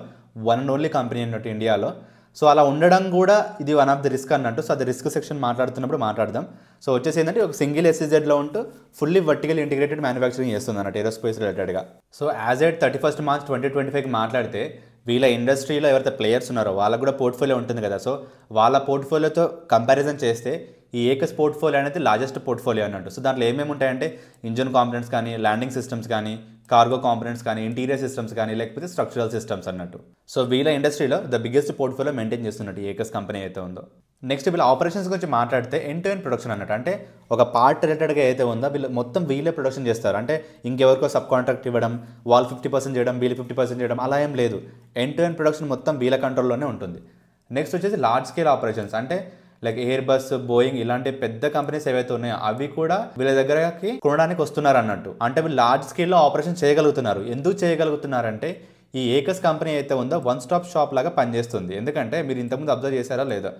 వన్ అండ్ ఓన్లీ కంపెనీ అన్నట్టు ఇండియాలో. సో అలా ఉండడం కూడా ఇది వన్ ఆఫ్ ది రిస్క్ అన్నట్టు. సో అది రిస్క్ సెక్షన్ మాట్లాడుతున్నప్పుడు మాట్లాడదాం. సో వచ్చేసి ఏంటంటే ఒక సింగిల్ ఎస్ఈజెడ్లో ఉంటూ ఫుల్లీ వర్టికల్ ఇంటిగ్రేటెడ్ మ్యానుఫ్యాక్చరింగ్ చేస్తుంది అన్నట్టు ఏరోస్పేస్ రిలేటెడ్గా. So as at 31st March 2025కి మాట్లాడితే వీళ్ళ ఇండస్ట్రీలో ఎవరైతే ప్లేయర్స్ ఉన్నారో వాళ్ళకు కూడా పోర్ట్ఫోలియో ఉంటుంది కదా. సో వాళ్ళ పోర్ట్ఫోలియోతో కంపారిజన్ చేస్తే ఈ ఏకస్ పోర్ట్ఫోలియో అనేది లార్జెస్ట్ పోర్ట్ఫోలియో అన్నట్టు. సో దాంట్లో ఏమేమి ఉంటాయంటే ఇంజన్ కాంపనెంట్స్ కానీ, ల్యాండింగ్ సిస్టమ్స్ కానీ, కార్గో కాంపనెంట్స్ కానీ, ఇంటీరియర్ సిస్టమ్స్ కానీ, లేకపోతే స్ట్రక్చరల్ సిస్టమ్స్ అన్నట్టు. సో వీళ్ళ ఇండస్ట్రీలో ద బిగ్గెస్ట్ పోర్ట్ఫోలియో మెయింటైన్ చేస్తున్నట్టు ఏకస్ కంపెనీ అయితే ఉందో. నెక్స్ట్ వీళ్ళ ఆపరేషన్స్ గురించి మాట్లాడితే ఎండ్ టు ఎండ్ ప్రొడక్షన్ అన్నట్టు. అంటే ఒక పార్ట్ రిలేటెడ్గా అయితే ఉందో వీళ్ళు మొత్తం వీళ్ళే ప్రొడక్షన్ చేస్తారు. అంటే ఇంకెవరికో సబ్ కాంట్రాక్ట్ ఇవ్వడం, వాళ్ళు 50% చేయడం, వీళ్ళు 50% చేయడం అలా ఏం లేదు. ఎండ్ టు ఎండ్ ప్రొడక్షన్ మొత్తం వీళ్ళ కంట్రోల్లోనే ఉంటుంది. నెక్స్ట్ వచ్చేసి లార్జ్ స్కేల్ ఆపరేషన్స్. అంటే లైక్ ఎయిర్ బస్, బోయింగ్ ఇలాంటి పెద్ద కంపెనీస్ ఏవైతే ఉన్నాయో అవి కూడా వీళ్ళ దగ్గరకి కొనడానికి వస్తున్నారు అన్నట్టు. అంటే వీళ్ళు లార్జ్ స్కేల్లో ఆపరేషన్ చేయగలుగుతున్నారు. ఎందుకు చేయగలుగుతున్నారంటే ఈ ఏకస్ కంపెనీ అయితే ఉందో వన్ స్టాప్ షాప్ లాగా పనిచేస్తుంది. ఎందుకంటే మీరు ఇంతకుముందు అబ్జర్వ్ చేశారా లేదా,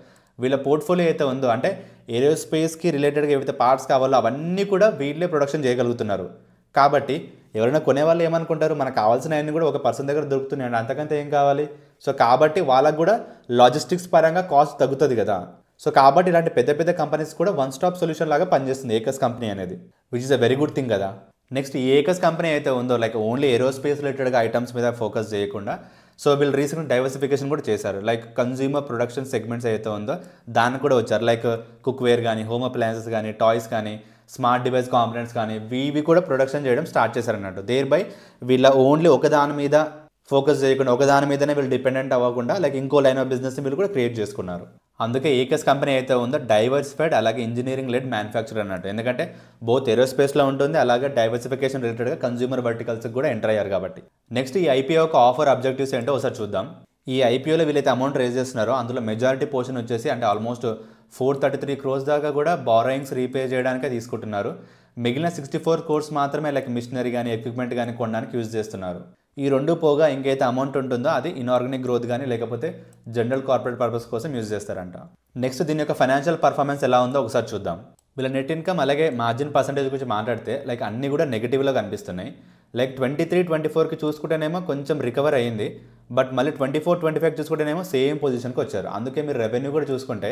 వీళ్ళ పోర్ట్ఫోలియో అయితే ఉందో అంటే ఏరోస్పేస్కి రిలేటెడ్గా ఏవైతే పార్ట్స్ కావాలో అవన్నీ కూడా వీళ్ళే ప్రొడక్షన్ చేయగలుగుతున్నారు. కాబట్టి ఎవరైనా కొనేవాళ్ళు ఏమనుకుంటారు, మనకు కావాల్సినవన్నీ కూడా ఒక పర్సన్ దగ్గర దొరుకుతున్నాయండి, అంతకంటే ఏం కావాలి. సో కాబట్టి వాళ్ళకు కూడా లాజిస్టిక్స్ పరంగా కాస్ట్ తగ్గుతుంది కదా. సో కాబట్టి ఇలాంటి పెద్ద పెద్ద కంపెనీస్ కూడా వన్ స్టాప్ సొల్యూషన్ లాగా పనిచేస్తుంది ఏకస్ కంపెనీ అనేది, which is a very good thing కదా. నెక్స్ట్ ఈ ఏకస్ కంపెనీ అయితే ఉందో లైక్ ఓన్లీ ఏరోస్పేస్ రిలేటెడ్గా ఐటమ్స్ మీద ఫోకస్ చేయకుండా సో వీళ్ళు రీసెంట్ డైవర్సిఫికేషన్ కూడా చేశారు. లైక్ కన్జ్యూమర్ ప్రొడక్షన్ సెగ్మెంట్స్ అయితే ఉందో దానికి కూడా వచ్చారు. లైక్ కుక్వేర్ కానీ, హోమ్ అప్లయన్సెస్ కానీ, టాయ్స్ కానీ, స్మార్ట్ డివైస్ కాంపోనెంట్స్ కానీ ఇవి కూడా ప్రొడక్షన్ చేయడం స్టార్ట్ చేశారన్నట్టు. దేర్ బై వీళ్ళ ఓన్లీ ఒకదాని మీద ఫోకస్ చేయకుండా ఒకదాని మీదనే వీళ్ళు డిపెండెంట్ అవ్వకుండా లైక్ ఇంకో లైన్ ఆఫ్ బిజినెస్ని వీళ్ళు కూడా క్రియేట్ చేసుకున్నారు. అందుకే ఏకస్ కంపెనీ అయితే ఉందో డైవర్సిఫైడ్ అలాగే ఇంజనీరింగ్ లెడ్ మ్యానుఫ్యాక్చర్ అన్నట్టు. ఎందుకంటే బోత్ ఏరోస్పేస్లో ఉంటుంది అలాగే డైవర్సిఫికేషన్ రిలేటెడ్గా కన్జ్యూమర్ వర్టికల్స్కి కూడా ఎంటర్ అయ్యారు కాబట్టి. నెక్స్ట్ ఈ ఐపీఓ ఒక ఆఫర్ అబ్జెక్టివ్స్ ఏంటో ఒకసారి చూద్దాం. ఈ ఐపీఓలో వీళ్ళైతే అమౌంట్ రేజ్ చేస్తున్నారో అందులో మెజారిటీ పోర్షన్ వచ్చేసి అంటే ఆల్మోస్ట్ 433 crores దాకా కూడా బారోయింగ్స్ రీపే చేయడానికే తీసుకుంటున్నారు. మిగిలిన 64 crores మాత్రమే లైక్ మిషనరీ కానీ ఎక్విప్మెంట్ కానీ కొనడానికి యూజ్ చేస్తున్నారు. ఈ రెండు పోగా ఇంకైతే అమౌంట్ ఉంటుందో అది ఇన్ఆర్గానిక్ గ్రోత్ కానీ లేకపోతే జనరల్ కార్పొరేట్ పర్పస్ కోసం యూజ్ చేస్తారంట. నెక్స్ట్ దీని యొక్క ఫైనాన్షియల్ పర్ఫార్మెన్స్ ఎలా ఉందో ఒకసారి చూద్దాం. వీళ్ళ నెట్ ఇన్కమ్ అలాగే మార్జిన్ పర్సంటేజ్ గురించి మాట్లాడితే లైక్ అన్నీ కూడా నెగిటివ్లో కనిపిస్తున్నాయి. లైక్ 23-24కి చూసుకుంటేనేమో కొంచెం రికవర్ అయ్యింది, బట్ మళ్ళీ 24-25 చూసుకుంటేనేమో సేమ్ పొజిషన్కి వచ్చారు. అందుకే మీరు రెవెన్యూ కూడా చూసుకుంటే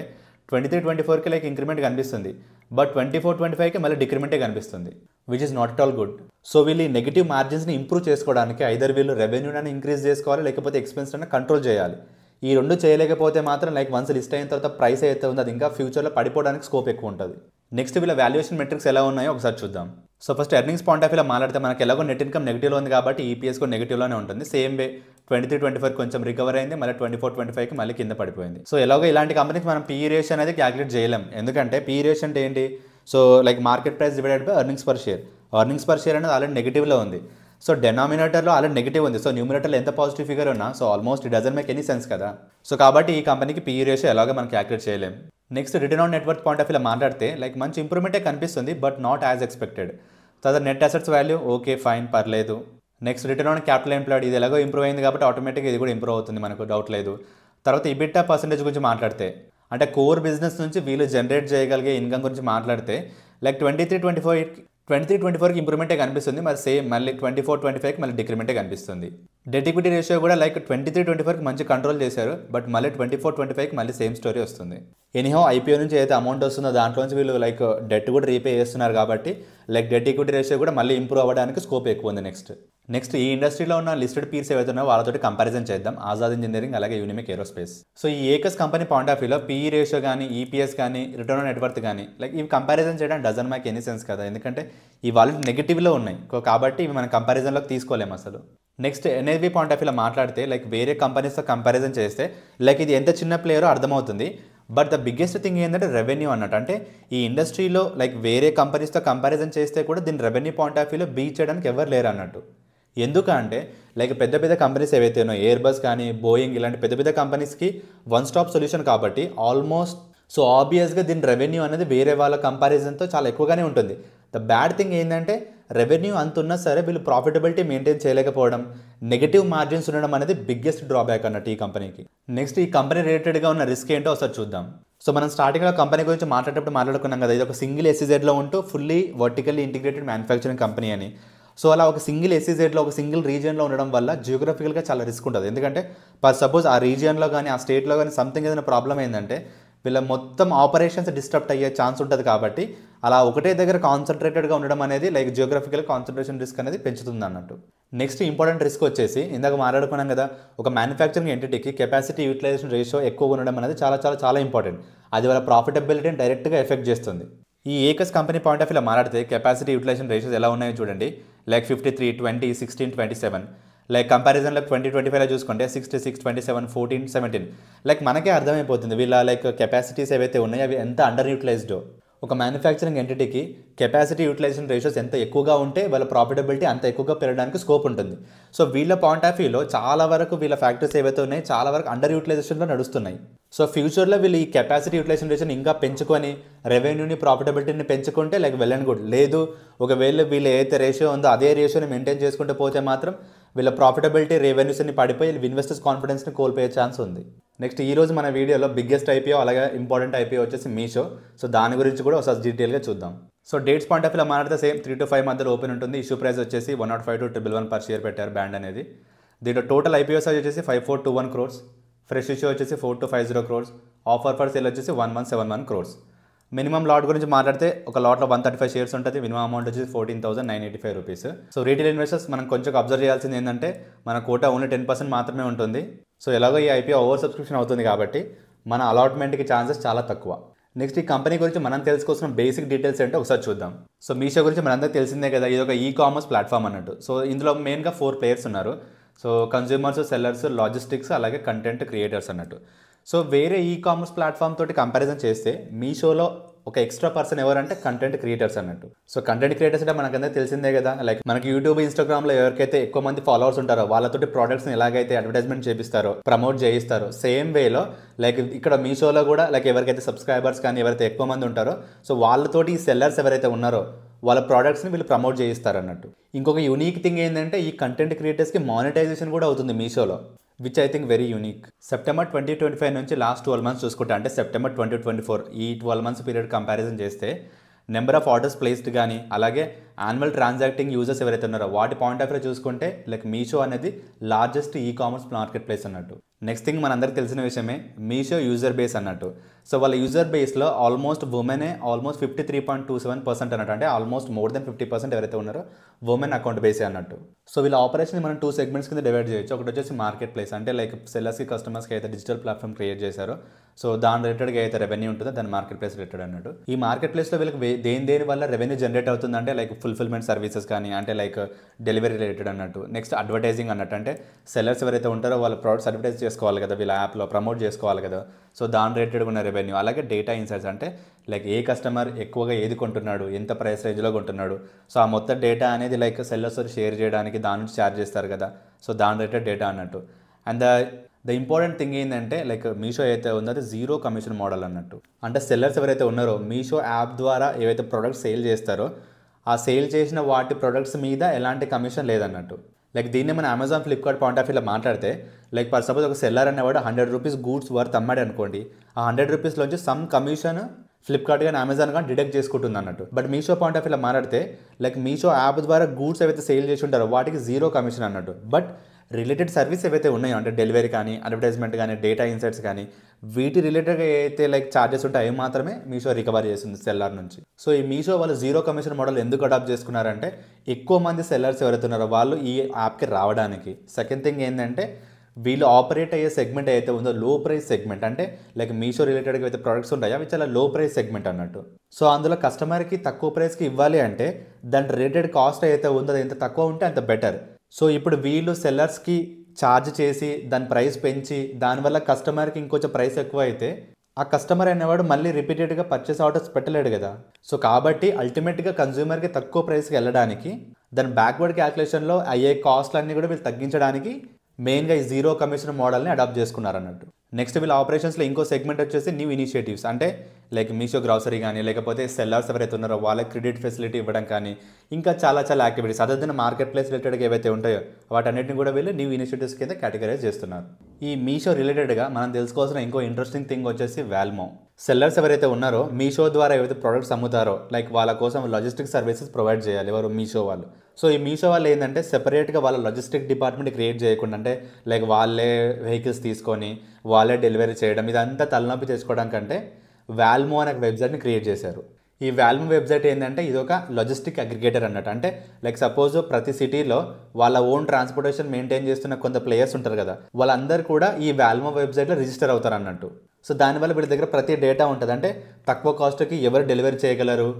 23-24కి లైక్ ఇంక్రిమెంట్ కనిపిస్తుంది, బట్ 24-25కి మళ్ళీ డిక్రిమెంటే కనిపిస్తుంది, which is not at all good. So వీళ్ళు ఈ నెగిటివ్ మార్జిన్స్ని ఇంప్రూవ్ చేసుకోవడానికి ఐదర్ వీళ్ళు రెవెన్యూని ఇంక్రీజ్ చేసుకోవాలి లేకపోతే ఎక్స్పెన్స్ అని కంట్రోల్ చేయాలి. ఈ రెండు చేయలేకపోతే మాత్రం లైక్ వన్స్ లిస్ట్ అయిన తర్వాత ప్రైస్ అయితే ఉంది అది ఇంకా ఫ్యూచర్లో పడిపోవడానికి స్కోప్ ఎక్కువ ఉంటుంది. నెక్స్ట్ వీళ్ళ వాల్యుయేషన్ మెట్రిక్స్ ఎలా ఉన్నాయో ఒకసారి చూద్దాం. So first earnings point of వ్యూలో మాట్లాడితే మనకి ఎలాగో నెట్ ఇన్కమ్ నెగిటివ్లో ఉంది కాబట్టి ఈపీఎస్ కూడా నెగిటివ్లోనే ఉంటుంది. సేమ్ వే 23-24 కొంచెం రికవర్ అయింది, మళ్ళీ 24-25కి మళ్ళీ కింద పడిపోయింది. సో ఎలాగో ఇలాంటి కంపెనీకి మనం పీ రేషియో అనేది క్యాలిక్యులేట్ చేయలేం. ఎందుకంటే పీ రేషియో అంటే ఏంటి, so like market price divided by earnings per share. Earnings per share అనేది ఆల్రెడీ నెగిటివ్లో ఉంది. సో డెనామినేటర్లో ఆల్రెడీ నెగిటివ్ ఉంది. సో న్యూమినేటర్లో ఎంత పాజిటివ్ ఫిగర్ ఉన్నా so almost it doesn't make any sense కదా. సో కాబట్టి ఈ కంపెనీకి పీఈ రేషియో ఎలాగో మనం క్యాలిక్యులేట్ చేయలేం. Next return on net worth point of వ్యూలో మాట్లాడితే లైక్ మంచి ఇంప్రూవ్మెంటే కనిపిస్తుంది, బట్ నాట్ యాజ్ ఎక్స్పెక్టెడ్. తర్వాత net assets value okay fine పర్లేదు. Next return on capital employed ఇది ఎలాగో ఇంప్రూవ్ అయింది కాబట్టి ఆటోమేటిక్గా ఇది కూడా ఇంప్రూవ్ అవుతుంది, మనకు డౌట్ లేదు. తర్వాత ఈబిటా పర్సెంటేజ్ గురించి మాట్లాడితే అంటే కోర్ బిజినెస్ నుంచి వీళ్ళు జనరేట్ చేయగలిగే ఇన్కమ్ గురించి మాట్లాడితే లైక్ 23-24కి ఇంప్రూవ్మెంటే కనిపిస్తుంది. మరి సేమ్ మళ్ళీ 24-25కి మళ్ళీ డిక్రిమెంటే కనిపిస్తుంది. డెట్ ఈక్విటీ రేషియో కూడా లైక్ 23-24కి మంచి కంట్రోల్ చేశారు, బట్ మళ్ళీ 24-25కి మళ్ళీ సేమ్ స్టోరీ వస్తుంది. ఎనీహౌ ఐపీఓ నుంచి ఏదైతే అమౌంట్ వస్తుందో దాంట్లోంచి వీళ్ళు లైక్ డెట్ కూడా రీపే చేస్తున్నారు కాబట్టి లైక్ డెట్ ఈక్విటీ రేషియో కూడా మళ్ళీ ఇంప్రూవ్ అవ్వడానికి స్కోప్ ఎక్కువ ఉంది. నెక్స్ట్ ఈ ఇండస్ట్రీలో ఉన్న లిస్టెడ్ పీర్స్ ఏవైతే ఉన్నాయో వాళ్ళతో కంపారిజన్ చేద్దాం. ఆజాద్ ఇంజనీరింగ్ అలాగే యూనిమిక్ ఏరోస్పేస్. సో ఈ ఏకస్ కంపెనీ పాయింట్ ఆఫ్ వ్యూలో పీఈ రేషియో కానీ ఈపీఎస్ కానీ రిటర్న్ ఆన్ నెట్వర్త్ కానీ లైక్ ఇవి కంపారిజన్ చేయడం డజన్ మేక్ ఎనీ సెన్స్ కదా, ఎందుకంటే ఇవి ఆల్రెడీ నెగిటివ్లో ఉన్నాయి కాబట్టి ఇవి మనం కంపారిజన్లోకి తీసుకోలేము అసలు. నెక్స్ట్ ఎన్ఏవి పాయింట్ ఆఫ్ వ్యూలో మాట్లాడితే లైక్ వేరే కంపెనీస్తో కంపారిజన్ చేస్తే లైక్ ఇది ఎంత చిన్న ప్లేయరో అర్థమవుతుంది. బట్ ద బిగ్గెస్ట్ థింగ్ ఏంటంటే రెవెన్యూ అన్నట్టు. అంటే ఈ ఇండస్ట్రీలో లైక్ వేరే కంపెనీస్తో కంపారిజన్ చేస్తే కూడా దీని రెవెన్యూ పాయింట్ ఆఫ్ వ్యూలో బీట్ చేయడానికి ఎవరు లేరు అన్నట్టు. ఎందుకంటే లైక్ పెద్ద పెద్ద కంపెనీస్ ఏవైతే ఉన్నాయో ఎయిర్ బస్ కానీ బోయింగ్ ఇలాంటి పెద్ద పెద్ద కంపెనీస్కి వన్ స్టాప్ సొల్యూషన్ కాబట్టి ఆల్మోస్ట్ సో ఆబ్వియస్గా దీని రెవెన్యూ అనేది వేరే వాళ్ళ కంపారిజన్తో చాలా ఎక్కువగానే ఉంటుంది. ద బ్యాడ్ థింగ్ ఏంటంటే రెవెన్యూ అంత ఉన్నా సరే వీళ్ళు ప్రాఫిటబిలిటీ మెయింటైన్ చేయలేకపోవడం, నెగిటివ్ మార్జిన్స్ ఉండడం అనేది బిగ్గెస్ట్ డ్రాబ్యాక్ అన్నట్టు ఈ కంపెనీకి. నెక్స్ట్ ఈ కంపెనీ రిలేటెడ్గా ఉన్న రిస్క్ ఏంటో ఒకసారి చూద్దాం. సో మనం స్టార్టింగ్లో కంపెనీ గురించి మాట్లాడేటప్పుడు మాట్లాడుకున్నాం కదా, ఇది ఒక సింగిల్ ఎస్ఈజెడ్లో ఉంటూ fully vertically integrated manufacturing company అని. సో అలా ఒక సింగిల్ ఎస్ఈజెడ్లో ఒక సింగిల్ రీజియన్లో ఉండడం వల్ల జియోగ్రఫికల్గా చాలా రిస్క్ ఉంటుంది. ఎందుకంటే సపోజ్ ఆ రీజియన్లో కానీ ఆ స్టేట్లో కానీ సంథింగ్ ఏదైనా ప్రాబ్లం ఏంటంటే వీళ్ళ మొత్తం ఆపరేషన్స్ డిస్టర్బ్ అయ్యే ఛాన్స్ ఉంటుంది. కాబట్టి అలా ఒకటే దగ్గర కాన్సన్ట్రేటెడ్గా ఉండడం అనేది లైక్ జియోగ్రఫికల్ కాన్సన్ట్రేషన్ రిస్క్ అనేది పెంచుతుంది అన్నట్టు. నెక్స్ట్ ఇంపార్టెంట్ రిస్క్ వచ్చేసి ఇందాక మాట్లాడుకున్నాం కదా, ఒక మ్యానుఫ్యాక్చరింగ్ ఎంటిటీకి కెపాసిటీ యూటిలైజేషన్ రేషియో ఎక్కువగా ఉండడం అనేది చాలా చాలా చాలా ఇంపార్టెంట్. అది వాళ్ళ ప్రాఫిటబిలిటీని డైరెక్ట్గా ఎఫెక్ట్ చేస్తుంది. ఈ ఏకస్ కంపెనీ పాయింట్ ఆఫ్ వ్యూలో మాట్లాడితే కెపాసిటీ యూటిలైజేషన్ రేషియోస్ ఎలా ఉన్నాయో చూడండి. లైక్ 53, 20, 16, 27. లైక్ కంపారిజన్లో 20-25లో చూసుకుంటే 66, 27, 14, 17. లైక్ మనకే అర్థమైపోతుంది వీళ్ళ లైక్ కెపాసిటీస్ ఏవైతే ఉన్నాయో అవి ఎంత అండర్ యూటిలైజ్డో. ఒక మ్యానుఫ్యాక్చరింగ్ ఎంటిటీకి కెపాసిటీ యూటిలైజేషన్ రేషియోస్ ఎంత ఎక్కువగా ఉంటే వాళ్ళ ప్రాఫిటబిలిటీ అంత ఎక్కువగా పెరగడానికి స్కోప్ ఉంటుంది. సో వీళ్ళ పాయింట్ ఆఫ్ వ్యూలో చాలా వరకు వీళ్ళ ఫ్యాక్టరీస్ ఏవైతే ఉన్నాయో చాలా వరకు అండర్ యూటిలైజేషన్లో నడుస్తున్నాయి. సో ఫ్యూచర్లో వీళ్ళు ఈ కెపాసిటీ యూటిలైజేషన్ రేషియోని ఇంకా పెంచుకొని రెవెన్యూని ప్రాఫిటబిలిటీని పెంచుకుంటే లైక్ వెల్ అండ్ గుడ్. లేదు ఒకవేళ వీళ్ళు ఏదైతే రేషియో ఉందో అదే రేషియోని మెయింటైన్ చేసుకుంటూ పోతే మాత్రం వీళ్ళ ప్రాఫిటబిలిటీ రెవెన్యూస్ అన్ని పడిపోయి ఇన్వెస్టర్స్ కాన్ఫిడెన్స్ని కోల్పోయే ఛాన్స్ ఉంది. నెక్స్ట్ ఈరోజు మన వీడియోలో బిగ్గెస్ట్ ఐపీఓ అలాగే ఇంపార్టెంట్ ఐపీఓ వచ్చేసి మీషో. సో దాని గురించి కూడా ఒకసారి డీటెయిల్గా చూద్దాం. సో డేట్స్ పాయింట్ ఆఫ్ వ్యూలో మాట్లాడితే సేమ్ 3 to 5 మధ్యలో ఓపెన్ ఉంటుంది. ఇష్యూ ప్రైస్ వచ్చేసి 105 to 111 per share పెట్టారు బ్యాండ్ అనేది. దీంట్లో టోటల్ ఐపీఓ సైజ్ వచ్చేసి 5421 crores, ఫ్రెష్ ఇష్యూ వచ్చేసి 4250 crores, ఆఫర్ ఫర్ సేల్ వచ్చేసి 1171 crores. మినిమం లాట్ గురించి మాట్లాడితే ఒక లాట్లో 135 షేర్స్ ఉంటుంది. మినిమం అమౌంట్ వచ్చేసి 14,985 రూపీస్. సో రీటైల్ ఇన్వెస్టర్స్ మనం కొంచెం అబ్జర్వ్ చేయాల్సింది ఏంటంటే మన కోటా ఓన్లీ 10% మాత్రమే ఉంటుంది. సో ఎలాగో ఈ ఐపీఓ ఓవర్ సబ్స్క్రిప్షన్ అవుతుంది కాబట్టి మన అలాట్మెంట్కి ఛాన్సెస్ చాలా తక్కువ. నెక్స్ట్ ఈ కంపెనీ గురించి మనం తెలుసుకోవాల్సిన బేసిక్ డీటెయిల్స్ ఏంటో ఒకసారి చూద్దాం. సో మీషో గురించి మనందరికీ తెలిసిందే కదా, ఇది ఒక ఈ కామర్స్ ప్లాట్ఫామ్ అన్నట్టు. సో ఇందులో మెయిన్గా 4 players ఉన్నారు. సో కన్జ్యూమర్స్, సెల్లర్స్, లాజిస్టిక్స్ అలాగే కంటెంట్ క్రియేటర్స్ అన్నట్టు. సో వేరే ఈ కామర్స్ ప్లాట్ఫామ్ తోటి కంపారిజన్ చేస్తే మీషోలో ఒక ఎక్స్ట్రా పర్సన్ ఎవరంటే కంటెంట్ క్రియేటర్స్ అన్నట్టు. సో కంటెంట్ క్రియేటర్స్ అంటే మనకంతా తెలిసిందే కదా, లైక్ మనకి యూట్యూబ్, ఇన్స్టాగ్రామ్లో ఎవరికైతే ఎక్కువ మంది ఫాలోవర్స్ ఉంటారో వాళ్ళతోటి ప్రోడక్ట్స్ని ఎలాగైతే అడ్వర్టైజ్మెంట్ చేపిస్తారో, ప్రమోట్ చేయిస్తారో, సేమ్ వేలో లైక్ ఇక్కడ మీషోలో కూడా లైక్ ఎవరికైతే సబ్స్క్రైబర్స్ కానీ ఎవరైతే ఎక్కువ మంది ఉంటారో సో వాళ్ళతోటి ఈ సెల్లర్స్ ఎవరైతే ఉన్నారో వాళ్ళ ప్రోడక్ట్స్ని వీళ్ళు ప్రమోట్ చేయిస్తారు అన్నట్టు. ఇంకొక యూనిక్ థింగ్ ఏంటంటే ఈ కంటెంట్ క్రియేటర్స్కి మానిటైజేషన్ కూడా అవుతుంది మీషోలో, which I think very unique. September 2025 నుంచి లాస్ట్ 12 months చూసుకుంటే అంటే సెప్టెంబర్ 2024 ఈ 12 months పీరియడ్ కంపారిజన్ చేస్తే నెంబర్ ఆఫ్ ఆర్డర్స్ ప్లేస్డ్ కానీ అలాగే యాన్యువల్ ట్రాన్సాక్టింగ్ యూజర్స్ ఎవరైతే ఉన్నారో వాటి పాయింట్ ఆఫ్ వ్యూ చూసుకుంటే లైక్ మీషో అనేది largest e commerce market place అన్నట్టు. నెక్స్ట్ థింగ్ మనందరికీ తెలిసిన విషయమే మీషో యూజర్ బేస్ అన్నట్టు. సో వాళ్ళ యూజర్ బేస్లో ఆల్మోస్ట్ ఉమెనే ఆల్మోస్ట్ 53.27% అన్నట్టు. అంటే ఆల్మోస్ట్ మోర్ దెన్ 50% ఎవరైతే ఉన్నారో ఉమెన్ అకౌంట్ బేసే అన్నట్టు. సో వీళ్ళ ఆపరేషన్ మనం 2 segments కింద డివైడ్ చేయొచ్చు. ఒకటి వచ్చేసి మార్కెట్ ప్లేస్ అంటే లైక్ సెల్లర్స్కి, కస్టమర్స్కి అయితే డిజిటల్ ప్లాట్ఫామ్ క్రియేట్ చేశారో సో దాని రిలేటెడ్గా అయితే రెవెన్యూ ఉంటుందో దాని మార్కెట్ ప్లేస్ రిలేటెడ్ అన్నట్టు. ఈ మార్కెట్ ప్లేస్లో వీళ్ళకి దేని వల్ల రెవెన్యూ జనరేట్ అవుతుందంటే లైక్ ఫుల్ఫిల్మెంట్ సర్వీసెస్ కానీ అంటే లైక్ డెలివరీ రిలేటెడ్ అన్నట్టు. నెక్స్ట్ అడ్వర్టైజింగ్ అన్నట్టు, అంటే సెల్లర్స్ ఎవరైతే ఉంటారో వాళ్ళ ప్రోడక్ట్స్ అడ్వర్టైజ్ చేసుకోవాలి కదా వీళ్ళ యాప్లో, ప్రమోట్ చేసుకోవాలి కదా. సో దాని రిలేటెడ్ ఉన్న రెవెన్యూ. అలాగే డేటా ఇన్సైట్స్, అంటే లైక్ ఏ కస్టమర్ ఎక్కువగా ఏది కొంటున్నాడు, ఎంత ప్రైస్ రేంజ్లో కొంటున్నాడు, సో ఆ మొత్తం డేటా అనేది లైక్ సెల్లర్స్ షేర్ చేయడానికి దాని నుంచి ఛార్జ్ చేస్తారు కదా. సో దాని రిలేటెడ్ డేటా అన్నట్టు. అండ్ ద ఇంపార్టెంట్ థింగ్ ఏంటంటే లైక్ మీషో అయితే ఉందో అది జీరో కమిషన్ మోడల్ అన్నట్టు. అంటే సెల్లర్స్ ఎవరైతే ఉన్నారో మీషో యాప్ ద్వారా ఏవైతే ప్రొడక్ట్స్ సేల్ చేస్తారో ఆ సేల్ చేసిన వాటి ప్రొడక్ట్స్ మీద ఎలాంటి కమిషన్ లేదన్నట్టు. లైక్ దీన్ని మన అమెజాన్, ఫ్లిప్కార్ట్ పాయింట్ ఆఫ్ వ్యూలో మాట్లాడితే లైక్ ఫర్ సపోజ్ ఒక సెల్లర్ అనేవాడు 100 రూపీస్ గూడ్స్ వర్త్ అమ్మాడు అనుకోండి, ఆ 100 రూపీస్లోంచి సమ్ కమిషన్ ఫ్లిప్కార్ట్ కానీ అమెజాన్ కానీ డిడక్ట్ చేసుకుంటుంది అన్నట్టు. బట్ మీషో పాయింట్ ఆఫ్ వ్యూలో మాట్లాడితే లైక్ మీషో యాప్ ద్వారా గూడ్స్ ఏవైతే సేల్ చేసి ఉంటారో వాటికి జీరో కమిషన్ అన్నట్టు. బట్ రిలేటెడ్ సర్వీస్ ఏవైతే ఉన్నాయో అంటే డెలివరీ కానీ, అడ్వర్టైజ్మెంట్ కానీ, డేటా ఇన్సైట్స్ కానీ, వీటి రిలేటెడ్గా అయితే లైక్ ఛార్జెస్ ఉంటాయి అవి మాత్రమే మీషో రికవర్ చేస్తుంది సెల్లర్ నుంచి. సో ఈ మీషో వాళ్ళు జీరో కమిషన్ మోడల్ ఎందుకు అడాప్ట్ చేసుకున్నారంటే ఎక్కువ మంది సెల్లర్స్ ఎవరైతే ఉన్నారో వాళ్ళు ఈ యాప్కి రావడానికి. సెకండ్ థింగ్ ఏంటంటే వీళ్ళు ఆపరేట్ అయ్యే సెగ్మెంట్ అయితే ఉందో లో ప్రైస్ సెగ్మెంట్, అంటే లైక్ మీషో రిలేటెడ్గా అయితే ప్రొడక్ట్స్ ఉంటాయో అవి చాలా లో ప్రైస్ సెగ్మెంట్ అన్నట్టు. సో అందులో కస్టమర్కి తక్కువ ప్రైస్కి ఇవ్వాలి అంటే దాని రిలేటెడ్ కాస్ట్ అయితే ఉందో అది ఎంత తక్కువ ఉంటే అంత బెటర్. సో ఇప్పుడు వీళ్ళు సెల్లర్స్కి ఛార్జ్ చేసి దాని ప్రైస్ పెంచి దానివల్ల కస్టమర్కి ఇంకొంచెం ప్రైస్ ఎక్కువ అయితే ఆ కస్టమర్ అనేవాడు మళ్ళీ రిపీటెడ్గా పర్చేస్ ఆర్డర్స్ పెట్టలేడు కదా. సో కాబట్టి అల్టిమేట్గా కన్జ్యూమర్కి తక్కువ ప్రైస్కి వెళ్ళడానికి దాని బ్యాక్వర్డ్ క్యాల్కులేషన్లో అయ్యే కాస్ట్లన్నీ కూడా వీళ్ళు తగ్గించడానికి మెయిన్గా ఈ జీరో కమిషన్ మోడల్ని అడాప్ట్ చేసుకున్నారు అన్నట్టు. నెక్స్ట్ వీళ్ళ ఆపరేషన్స్లో ఇంకో సెగ్మెంట్ వచ్చేసి న్యూ ఇనిషియేటివ్స్, అంటే లైక్ మీషో గ్రాసరీ కానీ లేకపోతే సెల్లర్స్ ఎవరైతే ఉన్నారో వాళ్ళకి క్రెడిట్ ఫెసిలిటీ ఇవ్వడం కానీ ఇంకా చాలా activities other than market place రిలేటెడ్గా ఏవైతే ఉంటాయో వాటన్నిటిని కూడా వీళ్ళు న్యూ ఇనిషియేటివ్స్ కింద కేటగరైజ్ చేస్తున్నారు. ఈ మీషో రిలేటెడ్గా మనం తెలుసుకోవాల్సిన ఇంకో ఇంట్రెస్టింగ్ థింగ్ వచ్చేసి వాల్మో. సెల్లర్స్ ఎవరైతే ఉన్నారో మీషో ద్వారా ఏవైతే ప్రొడక్ట్స్ అమ్ముతారో లైక్ వాళ్ళ కోసం లాజిస్టిక్ సర్వీసెస్ ప్రొవైడ్ చేయాలి ఎవరు, మీషో వాళ్ళు. సో ఈ మీషో వాళ్ళు ఏంటంటే సెపరేట్గా వాళ్ళ లాజిస్టిక్ డిపార్ట్మెంట్ క్రియేట్ చేయకుండా, అంటే లైక్ వాళ్ళే వెహికల్స్ తీసుకొని వాళ్ళే డెలివరీ చేయడం ఇదంతా తలనొప్పి చేసుకోవడం కంటే వాల్మో అనే వెబ్సైట్ని క్రియేట్ చేశారు. ఈ వాల్మో వెబ్సైట్ ఏంటంటే ఇది ఒక లాజిస్టిక్ అగ్రిగేటర్ అన్నట్టు. అంటే లైక్ సపోజ్ ప్రతి సిటీలో వాళ్ళ ఓన్ ట్రాన్స్పోర్టేషన్ మెయింటైన్ చేస్తున్న కొంత ప్లేయర్స్ ఉంటారు కదా, వాళ్ళందరూ కూడా ఈ వాల్మో వెబ్సైట్లో రిజిస్టర్ అవుతారు అన్నట్టు. సో దానివల్ల వీళ్ళ దగ్గర ప్రతి డేటా ఉంటుంది, అంటే తక్కువ కాస్ట్కి ఎవరు డెలివరీ చేయగలరు,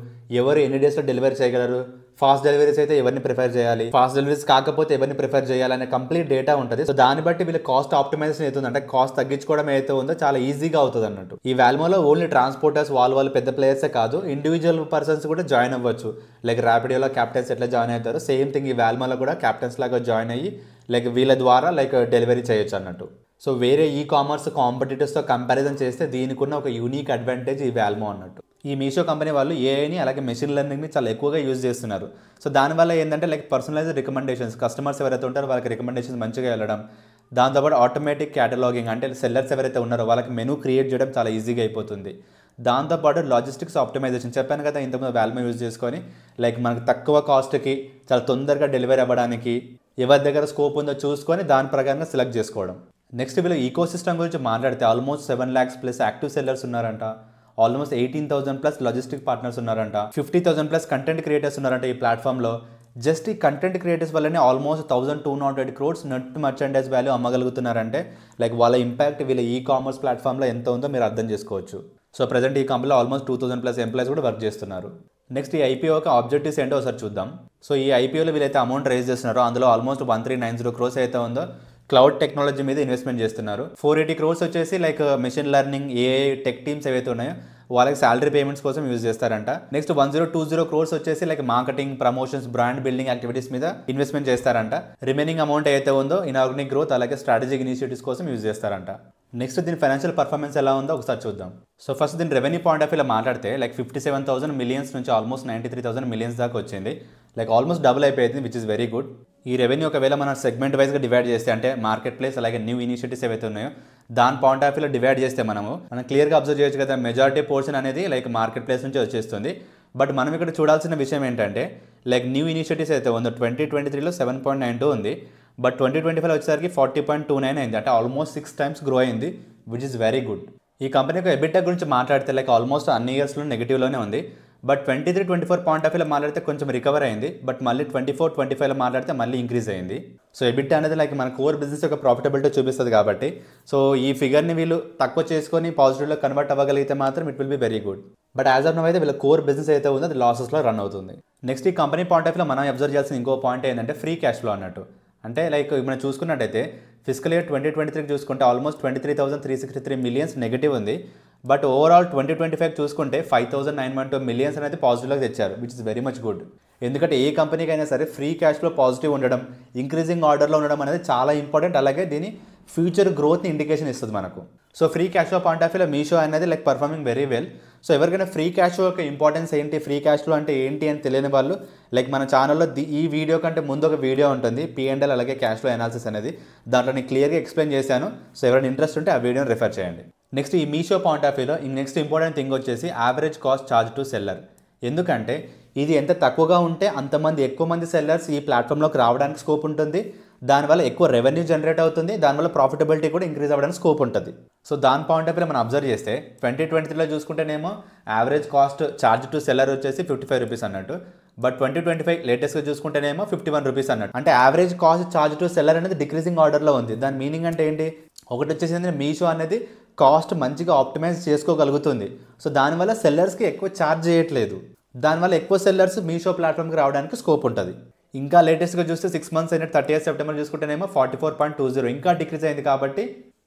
ఎవరు ఎన్ని డేస్లో డెలివరీ చేయగలరు, ఫాస్ట్ డెలివరీస్ అయితే ఎవరిని ప్రిఫర్ చేయాలి, ఫాస్ట్ డెలివరీస్ కాకపోతే ఎవరిని ప్రిఫర్ చేయాలి అనే కంప్లీట్ డేటా ఉంటుంది. సో దాన్ని బట్టి వీళ్ళ కాస్ట్ ఆప్టిమైజేషన్ అవుతుంది, అంటే కాస్ట్ తగ్గించుకోవడం అయితే ఉందో చాలా ఈజీగా అవుతుంది అన్నట్టు. ఈ వాల్మోలో ఓన్లీ ట్రాన్స్పోర్టర్స్ వాళ్ళు పెద్ద ప్లేయర్సే కాదు, ఇండివిజువల్ పర్సన్స్ కూడా జాయిన్ అవ్వచ్చు. లైక్ ర్యాపిడోలో క్యాప్టెన్స్ ఎట్లా జాయిన్ అవుతారో సేమ్ థింగ్ ఈ వాల్మోలో కూడా క్యాప్టెన్స్ లాగా జాయిన్ అయ్యి లైక్ వీళ్ళ ద్వారా లైక్ డెలివరీ చేయొచ్చు అన్నట్టు. సో వేరే ఈ కామర్స్ కాంపిటీటర్స్తో కంపారిజన్ చేస్తే దీనికి ఉన్న ఒక యూనిక్ అడ్వాంటేజ్ ఈ వాల్మో అన్నట్టు. ఈ మీషో కంపెనీ వాళ్ళు ఏఐని అలాగే మెషిన్ లెర్నింగ్ని చాలా ఎక్కువగా యూజ్ చేస్తున్నారు. సో దానివల్ల ఏంటంటే లైక్ పర్సనలైజ్డ్ రికమెండేషన్స్, కస్టమర్స్ ఎవరైతే ఉంటారో వాళ్ళకి రికమెండేషన్స్ మంచిగా వెళ్ళడం, దాంతోపాటు ఆటోమేటిక్ క్యాటలాగింగ్, అంటే సెల్లర్స్ ఎవరైతే ఉన్నారో వాళ్ళకి మెనూ క్రియేట్ చేయడం చాలా ఈజీగా అయిపోతుంది. దాంతోపాటు లాజిస్టిక్స్ ఆప్టిమైజేషన్ చెప్పాను కదా ఇంతకుముందు వాల్మో యూజ్ చేసుకొని లైక్ మనకు తక్కువ కాస్ట్కి చాలా తొందరగా డెలివరీ అవ్వడానికి ఎవరి దగ్గర స్కోప్ ఉందో చూసుకొని దాని ప్రకారంగా సెలెక్ట్ చేసుకోవడం. నెక్స్ట్ వీళ్ళు ఈకో సిస్టమ్ గురించి మాట్లాడితే almost 7 lakhs plus active sellers ఉన్నారంట, ఆల్మోస్ట్ 18,000 ప్లస్ లాజిస్టిక్ పార్ట్నర్స్ ఉన్నారంట, 50,000 ప్లస్ కంటెంట్ క్రియేటర్స్ ఉన్నారంట ఈ ప్లాట్ఫామ్లో. జస్ట్ ఈ కంటెంట్ క్రియేటర్స్ వల్లనే almost 1,208 crores net merchandise value అమ్మగలుగుతున్నారంటే లైక్ వాళ్ళ ఇంపాక్ట్ వీళ్ళ ఈ కామర్స్ ప్లాట్ఫామ్లో ఎంత ఉందో మీరు అర్థం చేసుకోవచ్చు. సో ప్రజెంట్ ఈ కంపెనీలో ఆల్మోస్ట్ 2,000 ప్లస్ ఎంప్లాయీస్ కూడా వర్క్ చేస్తున్నారు. నెక్స్ట్ ఈ ఐపీఓకి ఆబ్జెక్టివ్స్ ఏంటో ఒకసారి చూద్దాం. సో ఈ ఐపీఓలో వీళ్ళైతే అమౌంట్ రేజ్ చేస్తున్నారో అందులో ఆల్మోస్ట్ 1,390 crores అయితే ఉందో క్లౌడ్ టెక్నాలజీ మీద ఇన్వెస్ట్మెంట్ చేస్తున్నారు. 480 crores వచ్చేసి like machine learning, AI, tech teams ఏవైతే ఉన్నాయో వాళ్ళకి శాలరీ పేమెంట్స్ కోసం యూజ్ చేస్తారంట. నెక్స్ట్ 1020 crores వచ్చేసి like marketing, promotions, brand building activities మీద ఇన్వెస్ట్మెంట్ చేస్తారంట. రిమైనింగ్ అమౌంట్ అయితే ఉందో ఇనార్గానిక్ గ్రోత్ అలాగే స్ట్రాటజిక్ ఇనిషియేటివ్స్ కోసం యూజ్ చేస్తారంట. నెక్స్ట్ దీని ఫైనాన్షియల్ పర్ఫార్మెన్స్ ఎలా ఉందో ఒకసారి చూద్దాం. సో ఫస్ట్ దీని రెవెన్యూ పాయింట్ ఆఫ్ వ్యూలో మాట్లాడితే లైక్ 57,000 millions నుంచి ఆల్మోస్ట్ 93,000 millions దాకా వచ్చింది. లైక్ ఆల్మోస్ట్ డబుల్ అయిపోయింది, విచ్ ఇస్ వెరీ గుడ్. ఈ రెవెన్యూ ఒకవేళ మనం సెగ్మెంట్ వైజ్గా డివైడ్ చేస్తే, అంటే మార్కెట్ ప్లేస్ అలాగే న్యూ ఇనిషియేటివ్స్ ఏవైతే ఉన్నాయో దాని పాయింట్ ఆఫ్ వ్యూలో డివైడ్ చేస్తే మనం క్లియర్గా అబ్జర్వ్ చేయొచ్చు కదా మెజారిటీ పోర్షన్ అనేది లైక్ మార్కెట్ ప్లేస్ నుంచి వచ్చేస్తుంది. బట్ మనం ఇక్కడ చూడాల్సిన విషయం ఏంటంటే లైక్ న్యూ ఇనిషియేటివ్స్ అయితే ఉందో 2023లో 7.92 ఉంది, బట్ 2025 వచ్చేసరికి 40.29 అయింది, అంటే ఆల్మోస్ట్ 6 times గ్రో అయింది, విచ్ ఇస్ వెరీ గుడ్. ఈ కంపెనీ యొక్క ఎబిటా గురించి మాట్లాడితే లైక్ ఆల్మోస్ట్ అన్ని ఇయర్స్లో నెగిటివ్లోనే ఉంది, బట్ 23-24 పాయింట్ ఆఫ్ వ్యూలో మాట్లాడితే కొంచెం రికవర్ అయింది, బట్ మళ్ళీ 24-25లో మాట్లాడితే మళ్ళీ ఇంక్రీజ్ అయింది. సో ఎబిటా అనేది లైక్ మన కోర్ బిజినెస్ యొక్క ప్రాఫిటబిలిటీ చూపిస్తుంది కాబట్టి, సో ఈ ఫిగర్ని వీళ్ళు తక్కువ చేసుకొని పాజిటివ్లో కన్వర్ట్ అవ్వగలిగితే మాత్రం it will be very good. But as of now అయితే వీళ్ళ కోర్ బిజినెస్ అయితే ఉందో అది లాసెస్లో రన్ అవుతుంది. నెక్స్ట్ ఈ కంపెనీ పాయింట్ ఆఫ్ వ్యూలో మనం అబ్జర్వ్ చేయాల్సిన ఇంకో పాయింట్ ఏంటంటే ఫ్రీ క్యాష్ ఫ్లో అన్నట్టు. అంటే లైక్ మనం చూసుకున్నట్టయితే ఫిజికల్ ఇయర్ 2023 చూసుకుంటే ఆల్మోస్ట్ 23,363 మిలియన్స్ నెగిటివ్ ఉంది. బట్ ఓవరాల్ 2025 చూసుకుంటే 5,912 మిలియన్స్ అనేది పాజిటివ్లోకి తెచ్చారు, which is very much good. ఎందుకంటే ఏ కంపెనీకి అయినా సరే ఫ్రీ క్యాష్ ఫ్లో పాజిటివ్ ఉండడం, ఇంక్రీజింగ్ ఆర్డర్లో ఉండడం అనేది చాలా ఇంపార్టెంట్. అలాగే దీని ఫ్యూచర్ గ్రోత్ని ఇండికేషన్ ఇస్తుంది మనకు. So free cash flow point of వ్యూలో మీషో అనేది like performing very well. So ఎవరికైనా ఫ్రీ క్యాష్ ఫ్లో యొక్క ఇంపార్టెన్స్ ఏంటి, ఫ్రీ క్యాష్ ఫ్లో అంటే ఏంటి అని తెలియని వాళ్ళు లైక్ మన ఛానల్లో ఈ వీడియో కంటే ముందు ఒక వీడియో ఉంటుంది P&L అలాగే క్యాష్ ఫ్లో అనాలిసిస్ అనేది, దాంట్లో నేను క్లియర్గా ఎక్స్ప్లెయిన్ చేశాను. సో ఎవరైనా ఇంట్రెస్ట్ ఉంటే ఆ వీడియోని రిఫర్ చేయండి. నెక్స్ట్ ఈ మీషో పాయింట్ ఆఫ్ వ్యూలో నెక్స్ట్ ఇంపార్టెంట్ థింగ్ వచ్చేసి average cost charge to seller. ఎందుకంటే ఇది ఎంత తక్కువగా ఉంటే అంతమంది ఎక్కువ మంది సెల్లర్స్ ఈ ప్లాట్ఫామ్లోకి రావడానికి స్కోప్ ఉంటుంది, దానివల్ల ఎక్కువ రెవెన్యూ జనరేట్ అవుతుంది, దానివల్ల ప్రాఫిటబిలిటీ కూడా ఇంక్రీజ్ అవ్వడానికి స్కోప్ ఉంటుంది. సో దాని పాయింట్ ఆఫ్ వ్యూలో మనం అబ్జర్వ్ చేస్తే 2023లో చూసుకుంటేనేమో average cost charge to seller వచ్చేసి 55 రూపీస్ అన్నట్టు, బట్ 2025 లేటెస్ట్గా చూసుకుంటేనేమో 51 రూపీస్ అన్నట్టు. అంటే average cost charge to seller అనేది డిక్రీజింగ్ ఆర్డర్లో ఉంది. దాని మీనింగ్ అంటే ఏంటి, ఒకటి వచ్చేసి మీషో అనేది కాస్ట్ మంచిగా ఆప్టిమైజ్ చేసుకోగలుగుతుంది. సో దానివల్ల సెల్లర్స్కి ఎక్కువ ఛార్జ్ చేయట్లేదు, దానివల్ల ఎక్కువ సెల్లర్స్ మీషో ప్లాట్ఫామ్కి రావడానికి స్కోప్ ఉంటుంది. ఇంకా లేటెస్ట్గా చూస్తే 6 మంత్స్ అయిన 30th సెప్టెంబర్ చూసుకుంటేనేమో 44.20 ఇంకా డిక్రీజ్ అయింది కాబట్టి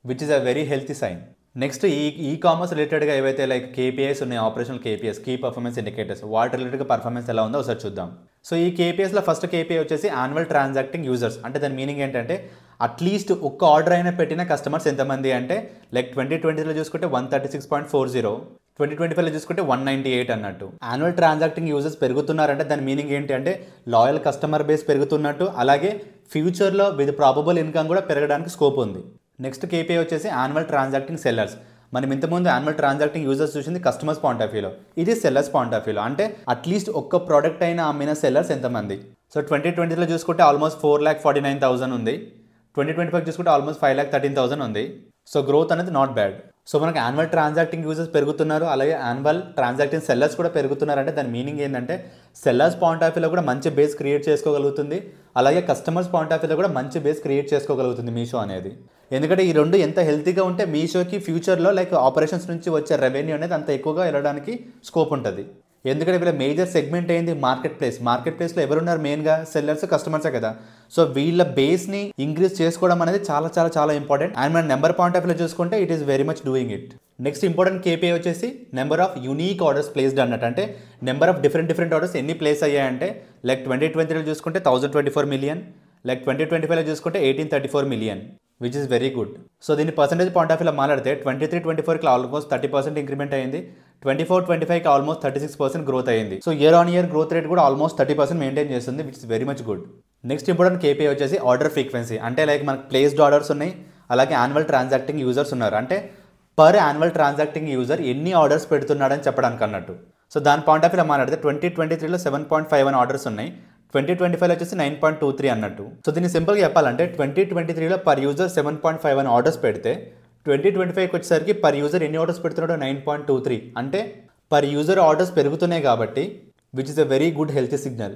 which is a very healthy sign. Next e commerce రిలేటెడ్గా ఏవైతే లైక్ KPIs ఉన్నాయి, operational KPIs key performance indicators, వాటి రిలేటెడ్గా పర్ఫార్మెన్స్ ఎలా ఉందో ఒకసారి చూద్దాం. సో ఈ KPIsలో ఫస్ట్ KPI వచ్చేసి యాన్యువల్ ట్రాన్సాక్టింగ్ యూజర్స్. అంటే దాని మీనింగ్ ఏంటంటే అట్లీస్ట్ ఒక్క ఆర్డర్ అయినా పెట్టిన కస్టమర్స్ ఎంతమంది అంటే లైక్ 2020లో చూసుకుంటే 136.40, 2025లో చూసుకుంటే 198 అన్నట్టు. యాన్యువల్ ట్రాన్సాక్టింగ్ యూజర్స్ పెరుగుతున్నారంటే దాని మీనింగ్ ఏంటి అంటే లాయల్ కస్టమర్ బేస్ పెరుగుతున్నట్టు, అలాగే ఫ్యూచర్లో విత్ ప్రాబబుల్ ఇన్కమ్ కూడా పెరగడానికి స్కోప్ ఉంది. నెక్స్ట్ KPI వచ్చేసి యాన్యువల్ ట్రాన్సాక్టింగ్ సెల్లర్స్. మనం ఇంతకుముందు యాన్యువల్ ట్రాన్సాక్టింగ్ యూజర్స్ చూసింది కస్టమర్స్ పాయింట్ ఆఫ్ వ్యూలో, ఇది సెల్లర్స్ పాయింట్ ఆఫ్ వ్యూలో. అంటే అట్లీస్ట్ ఒక్క ప్రోడక్ట్ అయినా అమ్మిన సెల్లర్స్ ఎంతమంది. సో 2020లో చూసుకుంటే ఆల్మోస్ట్ 4,49,000 ఉంది, 2025 చూసుకుంటే ఆల్మోస్ట్ 5,13,000 ఉంది. సో గ్రోత్ అనేది నాట్ బ్యాడ్. సో మనకి యాన్యువల్ ట్రాన్సాక్టింగ్ యూజర్స్ పెరుగుతున్నారు, అలాగే యాన్యువల్ ట్రాన్సాక్టింగ్ సెల్లర్స్ కూడా పెరుగుతున్నారు. అంటే దాని మీనింగ్ ఏంటంటే సెల్లర్స్ పాయింట్ ఆఫ్ వ్యూలో కూడా మంచి బేస్ క్రియేట్ చేసుకోగలుగుతుంది, అలాగే కస్టమర్స్ పాయింట్ ఆఫ్ వ్యూలో కూడా మంచి బేస్ క్రియేట్ చేసుకోగలుగుతుంది మీషో అనేది. ఎందుకంటే ఈ రెండు ఎంత హెల్తీగా ఉంటే మీషోకి ఫ్యూచర్లో లైక్ ఆపరేషన్స్ నుంచి వచ్చే రెవెన్యూ అనేది అంత ఎక్కువగా వెళ్ళడానికి స్కోప్ ఉంటుంది. ఎందుకంటే వీళ్ళ మేజర్ సెగ్మెంట్ ఏంది, మార్కెట్ ప్లేస్లో ఎవరున్నారు మెయిన్గా, సెల్లర్స్ కస్టమర్సే కదా. సో వీళ్ళ బేస్ని ఇంక్రీజ్ చేసుకోవడం అనేది చాలా చాలా చాలా ఇంపార్టెంట్. అండ్ మన నెంబర్ పాయింట్ ఆఫ్ వ్యూలో చూసుకుంటే it is very much doing it. Next important KPI వచ్చేసి number of unique orders placed అన్నట్టు. అంటే నెంబర్ ఆఫ్ డిఫరెంట్ ఆర్డర్స్ ఎన్ని ప్లేస్ అయ్యాయంటే లైక్ 2020లో చూసుకుంటే 1,024 మిలియన్, లైక్ 2025లో చూసుకుంటే 1,834 million, which is very good. So దీని పర్సెంటేజ్ పాయింట్ ఆఫ్ వ్యూలో మాట్లాడితే 23-24కి ఆల్మోస్ట్ 30% ఇంక్రిమెంట్ అయింది, 24-25కి ఆల్మోస్ట్ 36% గ్రోత్ అయింది. So year on year growth rate కూడా ఆల్మోస్ట్ 30% మెయింటైన్ చేస్తుంది, which is very much good. Next important KPI వచ్చేసి ఆర్డర్ ఫ్రీక్వెన్సీ. అంటే లైక్ మనకు ప్లేస్డ్ ఆర్డర్స్ ఉన్నాయి, అలాగే యాన్యువల్ ట్రాన్సాక్టింగ్ యూజర్స్ ఉన్నారు. అంటే పర్ యాన్యువల్ ట్రాన్సాక్టింగ్ యూజర్ ఎన్ని ఆర్డర్స్ పెడుతున్నాడని చెప్పడానికి అన్నట్టు. సో దాని పాయింట్ ఆఫ్ వ్యూలో మాట్లాడితే 2023లో 7.51 ఆర్డర్స్ ఉన్నాయి, 2025లో వచ్చేసి 9.23 అన్నట్టు. సో దీన్ని సింపుల్గా చెప్పాలంటే 2023లో పర్ యూజర్ 7.51 ఆర్డర్స్ పెడితే 2025కి వచ్చేసరికి పర్ యూజర్ ఎన్ని ఆర్డర్స్ పెడుతున్నాడో 9.23. అంటే పర్ యూజర్ ఆర్డర్స్ పెరుగుతున్నాయి కాబట్టి which is a very good healthy signal.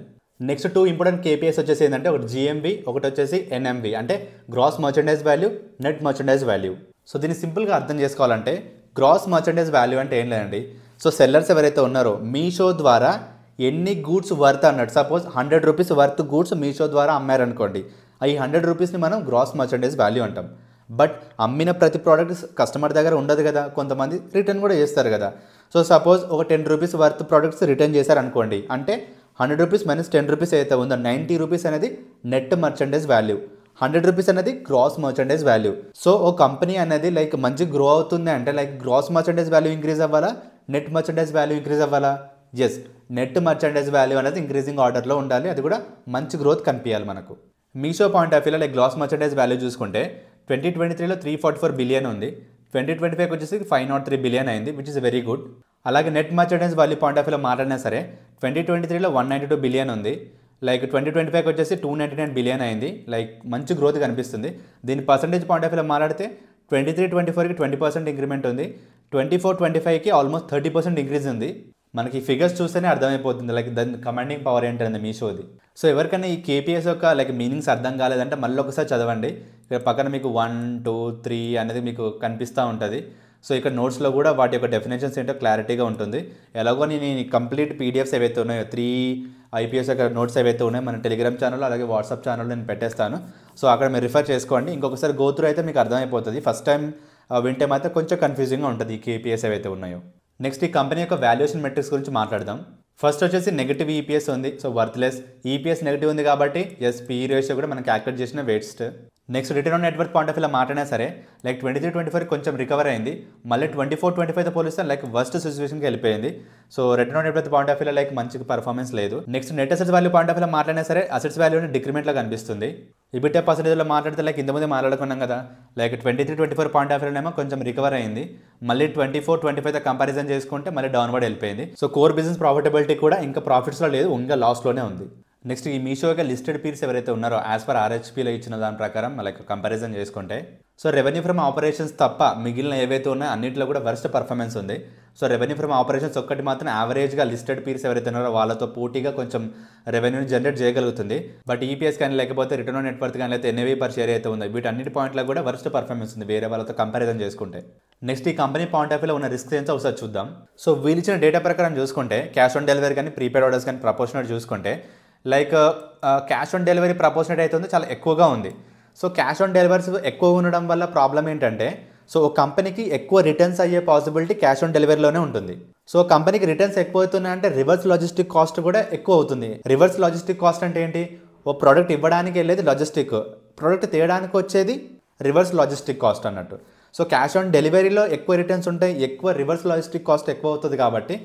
Next 2 important KPIs వచ్చేసి ఏంటంటే ఒకటి GMV, ఒకటి వచ్చేసి NMV, అంటే gross merchandise value, net merchandise value. So దీన్ని సింపుల్గా అర్థం చేసుకోవాలంటే గ్రాస్ మర్చెండైజ్ వాల్యూ అంటే ఏం లేదండి, సో సెల్లర్స్ ఎవరైతే ఉన్నారో మీషో ద్వారా ఎన్ని గూడ్స్ వర్త్ అన్నట్టు. Suppose 100 rupees worth goods Meesho ద్వారా అమ్మారనుకోండి, ఈ 100 రూపీస్ని మనం గ్రాస్ మర్చెండైజ్ వాల్యూ అంటాం. బట్ అమ్మిన ప్రతి ప్రోడక్ట్ కస్టమర్ దగ్గర ఉండదు కదా, కొంతమంది రిటర్న్ కూడా చేస్తారు కదా. సో సపోజ్ ఒక 10 రూపీస్ వర్త్ ప్రోడక్ట్స్ రిటర్న్ చేశారనుకోండి, అంటే 100 రూపీస్ మైనస్ 10 రూపీస్ అయితే ఉందో 90 రూపీస్ అనేది నెట్ మర్చెండైజ్ వాల్యూ, 100 రూపీస్ అనేది గ్రాస్ మర్చెండైజ్ వాల్యూ. సో ఓ కంపెనీ అనేది లైక్ మంచి గ్రో అవుతుంది అంటే like gross merchandise value increase అవ్వాలా, నెట్ మర్చెండైజ్ వాల్యూ ఇంక్రీజ్ అవ్వాలా? ఎస్, నెట్ మర్చెండైజ్ వాల్యూ అనేది ఇంక్రీజింగ్ ఆర్డర్లో ఉండాలి, అది కూడా మంచి గ్రోత్ కనిపించాలి మనకు. మీషో పాయింట్ ఆఫ్ వ్యూలో లైక్ గ్రాస్ మర్చెండైజ్ వాల్యూ చూసుకుంటే 2023లో 344 బిలియన్ ఉంది, 2025 వచ్చేసి 503 బిలియన్ అయింది, విచ్ ఇస్ వెరీ గుడ్. అలాగే net merchandise value point of వ్యూలో మాట్లాడినా సరే 2023లో 192 బిలియన్ ఉంది, లైక్ 2025 వచ్చేసి 299 బిలియన్ అయింది, లైక్ మంచి గ్రోత్ కనిపిస్తుంది. దీని పర్సంటేజ్ పాయింట్ ఆఫ్ వ్యూలో మాట్లాడితే 23-24కి 20% ఇంక్రిమెంట్ ఉంది, 24-25కి ఆల్మోస్ట్ 30% ఇంక్రీజ్ ఉంది. మనకి ఫిగర్స్ చూస్తేనే అర్థమైపోతుంది లైక్ దాని కమాండింగ్ పవర్ ఏంటంటే మీషోది. సో ఎవరికైనా ఈ కేపీఎస్ యొక్క లైక్ మీనింగ్స్ అర్థం కాలేదంటే మళ్ళీ ఒకసారి చదవండి. ఇక్కడ పక్కన మీకు 1, 2, 3 అనేది మీకు కనిపిస్తూ ఉంటుంది. సో ఇక్కడ నోట్స్లో కూడా వాటి యొక్క డెఫినేషన్స్ ఏంటో క్లారిటీగా ఉంటుంది. ఎలాగో నేను కంప్లీట్ పీడిఎఫ్స్ ఏవైతే ఉన్నాయో 3 ఐపీఎస్ యొక్క నోట్స్ ఏవైతే ఉన్నాయో మన టెలిగ్రామ్ ఛానల్లో అలాగే వాట్సాప్ ఛానల్లో నేను పెట్టేస్తాను. సో అక్కడ మీరు రిఫర్ చేసుకోండి. ఇంకొకసారి గోత్రూ అయితే మీకు అర్థమైపోతుంది. ఫస్ట్ టైం వింటే మాత్రం కొంచెం కన్ఫ్యూజింగ్గా ఉంటుంది ఈ కేపీఎస్ ఏవైతే ఉన్నాయో. నెక్స్ట్ ఈ కంపెనీ యొక్క వాల్యుయేషన్ మెట్రిక్స్ గురించి మాట్లాడదాం. ఫస్ట్ వచ్చేసి నెగిటివ్ ఈపీఎస్ ఉంది. So worthless. ఈపీఎస్ నెగిటివ్ ఉంది కాబట్టి పీ రేషియో కూడా మనం క్యాల్కులేట్ చేసిన waste. Next return on network point of వ్యూలో మాట్లాడినా సరే లైక్ 23-24 కొంచెం రికవర్ అయింది. మళ్ళీ 24-25తో పోలిస్తే లైక్ వర్స్ట్ సిచ్యువేషన్కి వెళ్ళిపోయింది. So return on network point of వ్యూలో లైక్ మంచి పర్ఫార్మెన్స్ లేదు. Next net assets value point of వ్యూలో మాట్లాడినా సరే అసెట్స్ వాల్యూని డిక్రిమెంట్లో కనిపిస్తుంది. ఈబిటా పర్సెంటేజ్లో మాట్లాడితే లైక్ ఇంతకుముందే మాట్లాడుకున్నాం కదా లైక్ 23-24 పాయింట్ ఆఫ్ వ్యూలోనేమో కొంచెం రికవర్ అయింది. మళ్ళీ 24-25తో కంపారిజన్ చేసుకుంటే మళ్ళీ డౌన్వర్డ్ వెళ్ళిపోయింది. సో కోర్ బిజినెస్ ప్రాఫిటబిలిటీ కూడా ఇంకా ప్రాఫిట్స్లో లేదు, ఇంకా లాస్లోనే ఉంది. నెక్స్ట్ ఈ మీషో యొక్క లిస్టెడ్ పీర్స్ ఎవరైతే ఉన్నారో యాజ్ పర్ ఆర్హెచ్పీలో ఇచ్చిన దాని ప్రకారం లైక్ కంపారిజన్ చేసుకుంటే సో రెవెన్యూ ఫ్రమ్ ఆపరేషన్స్ తప్ప మిగిలిన ఏవైతే ఉన్నాయో అన్నింటిలో కూడా వర్స్ట్ పర్ఫార్మెన్స్ ఉంది. సో రెవెన్యూ ఫ్రమ్ ఆపరేషన్స్ ఒక్కటి మాత్రం యావరేజ్గా లిస్టెడ్ పీర్స్ ఎవరైతే ఉన్నారో వాళ్ళతో పోటీగా కొంచెం రెవెన్యూని జనరేట్ చేయగలుగుతుంది. బట్ ఈపీఎస్ కానీ లేకపోతే రిటర్న్ ఆన్ నెట్ వర్త్ కానీ లేకపోతే ఎన్ఏవీ పర్ షేర్ అయితే ఉందో వీటన్నిటి పాయింట్లో కూడా వర్స్ట్ పర్ఫార్మెన్స్ ఉంది వేరే వాళ్ళతో కంపారిజన్ చేసుకుంటే. నెక్స్ట్ ఈ కంపెనీ పాయింట్ ఆఫ్ వ్యూలో ఉన్న రిస్క్ ఏంటో ఒకసారి చూద్దాం. సో వీళ్ళు ఇచ్చిన డేటా ప్రకారం చూసుకుంటే క్యాష్ ఆన్ డెలివరీ కానీ ప్రీపెయిడ్ ఆర్డర్స్ కానీ ప్రపోర్షనల్ చూసుకుంటే like cash on delivery proportionate అయితే ఉంది చాలా ఎక్కువగా ఉంది. సో క్యాష్ ఆన్ డెలివరీస్ ఎక్కువ ఉండడం వల్ల ప్రాబ్లం ఏంటంటే సో ఒక కంపెనీకి ఎక్కువ రిటర్న్స్ అయ్యే పాసిబిలిటీ క్యాష్ ఆన్ డెలివరీలోనే ఉంటుంది. సో కంపెనీకి రిటర్న్స్ ఎక్కువ అవుతున్నాయంటే రివర్స్ లాజిస్టిక్ కాస్ట్ కూడా ఎక్కువ అవుతుంది. రివర్స్ లాజిస్టిక్ కాస్ట్ అంటే ఏంటి? ఓ ప్రోడక్ట్ ఇవ్వడానికి వెళ్ళేది లాజిస్టిక్, ప్రోడక్ట్ తేయడానికి వచ్చేది రివర్స్ లాజిస్టిక్ కాస్ట్ అన్నట్టు. సో క్యాష్ ఆన్ డెలివరీలో ఎక్కువ రిటర్న్స్ ఉంటాయి, ఎక్కువ రివర్స్ లాజిస్టిక్ కాస్ట్ ఎక్కువ అవుతుంది. కాబట్టి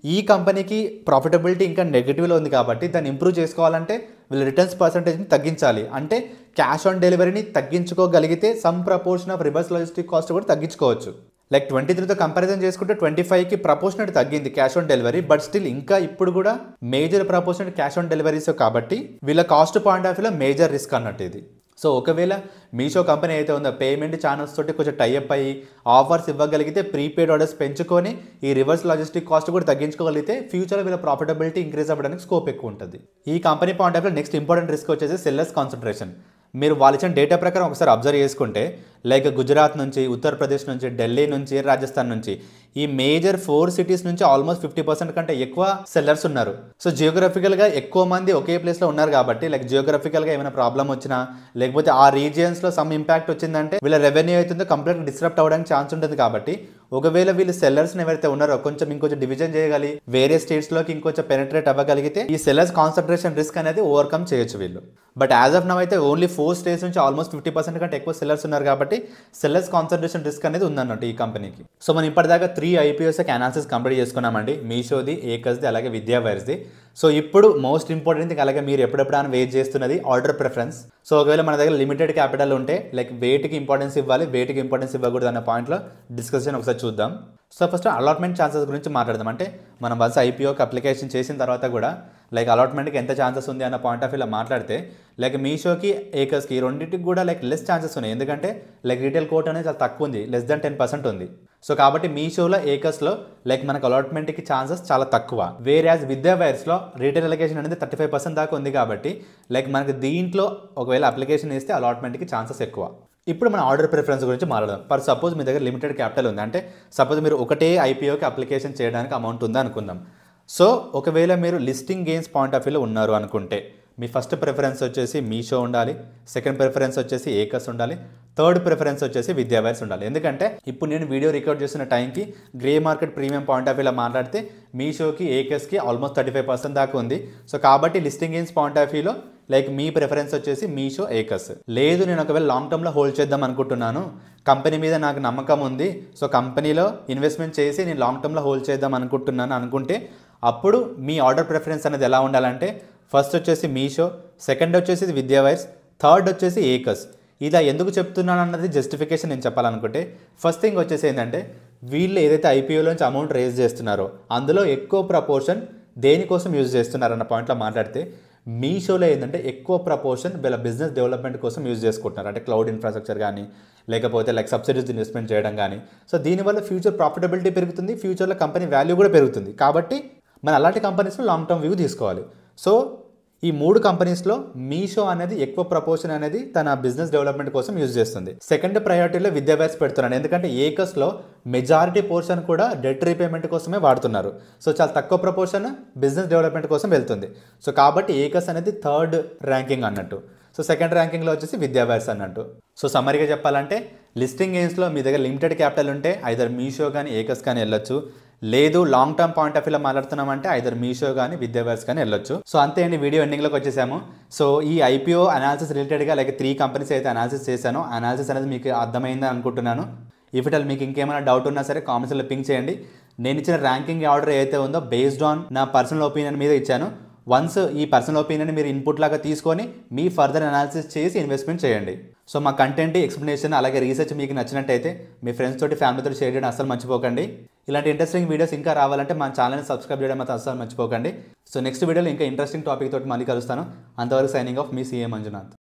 ఈ కంపెనీకి ప్రాఫిటబిలిటీ ఇంకా నెగిటివ్లో ఉంది కాబట్టి దాన్ని ఇంప్రూవ్ చేసుకోవాలంటే వీళ్ళు రిటర్న్స్ పర్సంటేజ్ని తగ్గించాలి. అంటే క్యాష్ ఆన్ డెలివరీని తగ్గించుకోగలిగితే some proportion of reverse logistic cost కూడా తగ్గించుకోవచ్చు. లైక్ 23తో కంపారిజన్ చేసుకుంటే 25కి ప్రపోర్షనేట్ తగ్గింది cash on delivery. But still ఇంకా ఇప్పుడు కూడా major proportionate cash on deliveries కాబట్టి వీళ్ళ కాస్ట్ పాయింట్ ఆఫ్ వ్యూలో మేజర్ రిస్క్ అన్నట్టు ఇది. సో ఒకవేళ మీషో కంపెనీ అయితే ఉందో పేమెంట్ ఛానల్స్ తోటి కొంచెం టైఅప్ అయ్యి ఆఫర్స్ ఇవ్వగలిగితే ప్రీపెయిడ్ ఆర్డర్స్ పెంచుకొని ఈ రివర్స్ లాజిస్టిక్ కాస్ట్ కూడా తగ్గించుకోగలిగితే ఫ్యూచర్లో వీళ్ళ ప్రాఫిటబిలిటీ ఇంక్రీజ్ అవ్వడానికి స్కోప్ ఎక్కువ ఉంటుంది. ఈ company point of view next important risk వచ్చేసి సెల్లర్స్ కాన్సన్ట్రేషన్. మీరు వాళ్ళు ఇచ్చిన డేటా ప్రకారం ఒకసారి అబ్జర్వ్ చేసుకుంటే లైక్ గుజరాత్ నుంచి, ఉత్తరప్రదేశ్ నుంచి, ఢిల్లీ నుంచి, రాజస్థాన్ నుంచి ఈ మేజర్ 4 సిటీస్ నుంచి ఆల్మోస్ట్ 50% కంటే ఎక్కువ సెల్లర్స్ ఉన్నారు. సో జియోగ్రఫికల్గా ఎక్కువ మంది ఒకే ప్లేస్లో ఉన్నారు కాబట్టి లైక్ జియోగ్రఫికల్గా ఏమైనా ప్రాబ్లం వచ్చినా లేకపోతే ఆ రీజియన్స్లో సమ్ ఇంపాక్ట్ వచ్చిందంటే వీళ్ళ రెవెన్యూ అవుతుందో కంప్లీట్గా డిస్టర్బ్ అవ్వడానికి ఛాన్స్ ఉంటుంది. కాబట్టి ఒకవేళ వీళ్ళు సెల్లర్స్ని ఎవరైతే ఉన్నారో ఇంకొంచెం డివిజన్ చేయగలి వేరే స్టేట్స్లోకి ఇంకొంచెం పెనిట్రేట్ అవ్వగలిగితే ఈ సెల్లర్స్ కాన్సన్ట్రేషన్ రిస్క్ అనేది ఓవర్కమ్ చేయొచ్చు వీళ్ళు. బట్ యాజ్ ఆఫ్ నౌ అయితే ఓన్లీ 4 స్టేట్స్ నుంచి ఆల్మోస్ట్ 50% కంటే ఎక్కువ సెల్లర్స్ ఉన్నారు కాబట్టి సెల్లర్స్ కాన్సన్ట్రేషన్ రిస్క్ అనేది ఉందన్నట్టు ఈ కంపెనీకి. సో మనం ఇప్పటిదాకా 3 IPOs అనాలిసిస్ కంప్లీట్ చేసుకున్నామండి. మీషోది, ఏకస్ది అలాగే విద్యావైర్స్ది. సో ఇప్పుడు మోస్ట్ ఇంపార్టెంట్ థింగ్ అలాగే మీరు ఎప్పుడెప్పుడైనా వెయిట్ చేస్తున్నది ఆర్డర్ ప్రిఫరెన్స్. సో ఒకవేళ మన దగ్గర లిమిటెడ్ క్యాపిటల్ ఉంటే లైక్ వేటికి ఇంపార్టెన్స్ ఇవ్వాలి, వేటికి ఇంపార్టెన్స్ ఇవ్వకూడదు అన్న పాయింట్లో డిస్కషన్ ఒకసారి చూద్దాం. సో ఫస్ట్ అలాట్మెంట్ ఛాన్సెస్ గురించి మాట్లాడదాం. అంటే మనం వన్స్ ఐపీఓకి అప్లికేషన్ చేసిన తర్వాత కూడా లైక్ అలాట్మెంట్కి ఎంత ఛాన్సెస్ ఉంది అన్న పాయింట్ ఆఫ్ వ్యూలో మాట్లాడితే లైక్ మీషోకి, ఏకస్కి రెండింటికి కూడా లైక్ లెస్ ఛాన్సెస్ ఉన్నాయి. ఎందుకంటే లైక్ రీటైల్ కోట్ అనేది చాలా తక్కువ ఉంది, లెస్ దాన్ 10% ఉంది. సో కాబట్టి మీషోలో, ఏకస్లో లైక్ మనకు అలాట్మెంట్కి ఛాన్సెస్ చాలా తక్కువ. వేరేయాజ్ విద్యావైర్స్లో రీటైల్ అప్లికేషన్ అనేది 35% దాకా ఉంది. కాబట్టి లైక్ మనకి దీంట్లో ఒకవేళ అప్లికేషన్ ఇస్తే అలాట్మెంట్కి ఛాన్సెస్ ఎక్కువ. ఇప్పుడు మన ఆర్డర్ ప్రిఫరెన్స్ గురించి మాట్లాడదాం. ఫర్ సపోజ్ మీ దగ్గర లిమిటెడ్ క్యాపిటల్ ఉంది, అంటే సపోజ్ మీరు ఒకటే ఐపీఓకి అప్లికేషన్ చేయడానికి అమౌంట్ ఉందా అనుకుందాం. సో ఒకవేళ మీరు లిస్టింగ్ గెయిన్స్ పాయింట్ ఆఫ్ వ్యూలో ఉన్నారు అనుకుంటే మీ ఫస్ట్ ప్రిఫరెన్స్ వచ్చేసి మీషో ఉండాలి, సెకండ్ ప్రిఫరెన్స్ వచ్చేసి ఏకస్ ఉండాలి, థర్డ్ ప్రిఫరెన్స్ వచ్చేసి విద్యావైర్స్ ఉండాలి. ఎందుకంటే ఇప్పుడు నేను వీడియో రికార్డ్ చేస్తున్న టైంకి grey market premium point of వ్యూలో మాట్లాడితే మీషోకి, ఏకస్కి ఆల్మోస్ట్ 35% దాకా ఉంది. సో కాబట్టి లిస్టింగ్ గెయిన్స్ పాయింట్ ఆఫ్ వ్యూలో లైక్ మీ ప్రిఫరెన్స్ వచ్చేసి మీషో, ఏకస్. లేదు నేను ఒకవేళ లాంగ్ టర్మ్లో హోల్డ్ చేద్దాం అనుకుంటున్నాను, కంపెనీ మీద నాకు నమ్మకం ఉంది, సో కంపెనీలో ఇన్వెస్ట్మెంట్ చేసి నేను లాంగ్ టర్మ్లో హోల్డ్ చేద్దాం అనుకుంటున్నాను అనుకుంటే అప్పుడు మీ ఆర్డర్ ప్రిఫరెన్స్ అనేది ఎలా ఉండాలంటే ఫస్ట్ వచ్చేసి మీషో, సెకండ్ వచ్చేసి విద్యావైర్స్, థర్డ్ వచ్చేసి ఏకస్. ఇలా ఎందుకు చెప్తున్నాను అన్నది జస్టిఫికేషన్ నేను చెప్పాలనుకుంటే ఫస్ట్ థింగ్ వచ్చేసి ఏంటంటే వీళ్ళు ఏదైతే ఐపీఓలోంచి అమౌంట్ రేజ్ చేస్తున్నారో అందులో ఎక్కువ ప్రపోర్షన్ దేనికోసం యూజ్ చేస్తున్నారన్న పాయింట్లో మాట్లాడితే మీషోలో ఏంటంటే ఎక్కువ ప్రపోర్షన్ వీళ్ళ బిజినెస్ డెవలప్మెంట్ కోసం యూజ్ చేసుకుంటున్నారు. అంటే క్లౌడ్ ఇన్ఫ్రాస్ట్రక్చర్ కానీ లేకపోతే లైక్ సబ్సిడీస్ ఇన్వెస్ట్మెంట్ చేయడం కానీ. సో దీనివల్ల ఫ్యూచర్ ప్రాఫిటబిలిటీ పెరుగుతుంది, ఫ్యూచర్లో కంపెనీ వాల్యూ కూడా పెరుగుతుంది. కాబట్టి మన అలాంటి కంపెనీస్లో లాంగ్ టర్మ్ వ్యూ తీసుకోవాలి. సో ఈ 3 కంపెనీస్లో మీషో అనేది ఎక్కువ ప్రపోర్షన్ అనేది తన బిజినెస్ డెవలప్మెంట్ కోసం యూజ్ చేస్తుంది. సెకండ్ ప్రయారిటీలో విద్యాభ్యాస్ పెడుతున్నాను, ఎందుకంటే ఏకస్లో మెజారిటీ పోర్షన్ కూడా డెట్ రీపేమెంట్ కోసమే వాడుతున్నారు. సో చాలా తక్కువ ప్రపోర్షన్ బిజినెస్ డెవలప్మెంట్ కోసం వెళ్తుంది. సో కాబట్టి ఏకస్ అనేది థర్డ్ ర్యాంకింగ్ అన్నట్టు. సో సెకండ్ ర్యాంకింగ్లో వచ్చేసి విద్యాభ్యాస్ అన్నట్టు. సో సమ్మరీగా చెప్పాలంటే లిస్టింగ్ గెయిన్స్లో మీ దగ్గర లిమిటెడ్ క్యాపిటల్ ఉంటే ఐదర్ మీషో కానీ ఏకస్ కానీ వెళ్ళొచ్చు. లేదు లాంగ్ టర్మ్ పాయింట్ ఆఫ్ వ్యూలో మాట్లాడుతున్నామంటే ఐదర్ మీషో కానీ విద్యాభ్యాస్ కానీ వెళ్ళొచ్చు. సో అంతే అండి, వీడియో ఎండింగ్లోకి వచ్చేసాము. సో ఈ ఐపీఓ అనాలిసిస్ రిలేటెడ్గా లైక్ 3 కంపెనీస్ అయితే అనాలిసిస్ చేశాను. అనాలిసిస్ అనేది మీకు అర్థమైందని అనుకుంటున్నాను. ఇఫ్ ఇట్ ఆల్ మీకు ఇంకేమైనా డౌట్ ఉన్నా సరే కామెంట్స్లో పింక్ చేయండి. నేను ఇచ్చిన ర్యాంకింగ్ ఆర్డర్ ఏదైతే ఉందో బేస్డ్ ఆన్ నా పర్సనల్ ఒపీనియన్ మీద ఇచ్చాను. వన్స్ ఈ పర్సనల్ ఒపీనియన్ మీరు ఇన్పుట్ లాగా తీసుకొని మీ ఫర్దర్ అనాలిసిస్ చేసి ఇన్వెస్ట్మెంట్ చేయండి. సో మా కంటెంట్, ఎక్స్ప్లెనేషన్ అలాగే రీసెర్చ్ మీకు నచ్చినట్టయితే మీ ఫ్రెండ్స్ తోటి, ఫ్యామిలీతో షేర్ చేయడం అస్సలు మర్చిపోకండి. ఇలాంటి ఇంట్రెస్టింగ్ వీడియోస్ ఇంకా రావాలంటే మన ఛానల్ని సబ్స్క్రైబ్ చేయడం మాత్రం అస్సలు మర్చిపోకండి. సో నెక్స్ట్ వీడియోలో ఇంకా ఇంట్రెస్టింగ్ టాపిక్ తోటి మళ్ళీ కలుస్తాను. అంతవరకు సైనింగ్ ఆఫ్ మీ సీఏ మంజునాథ్.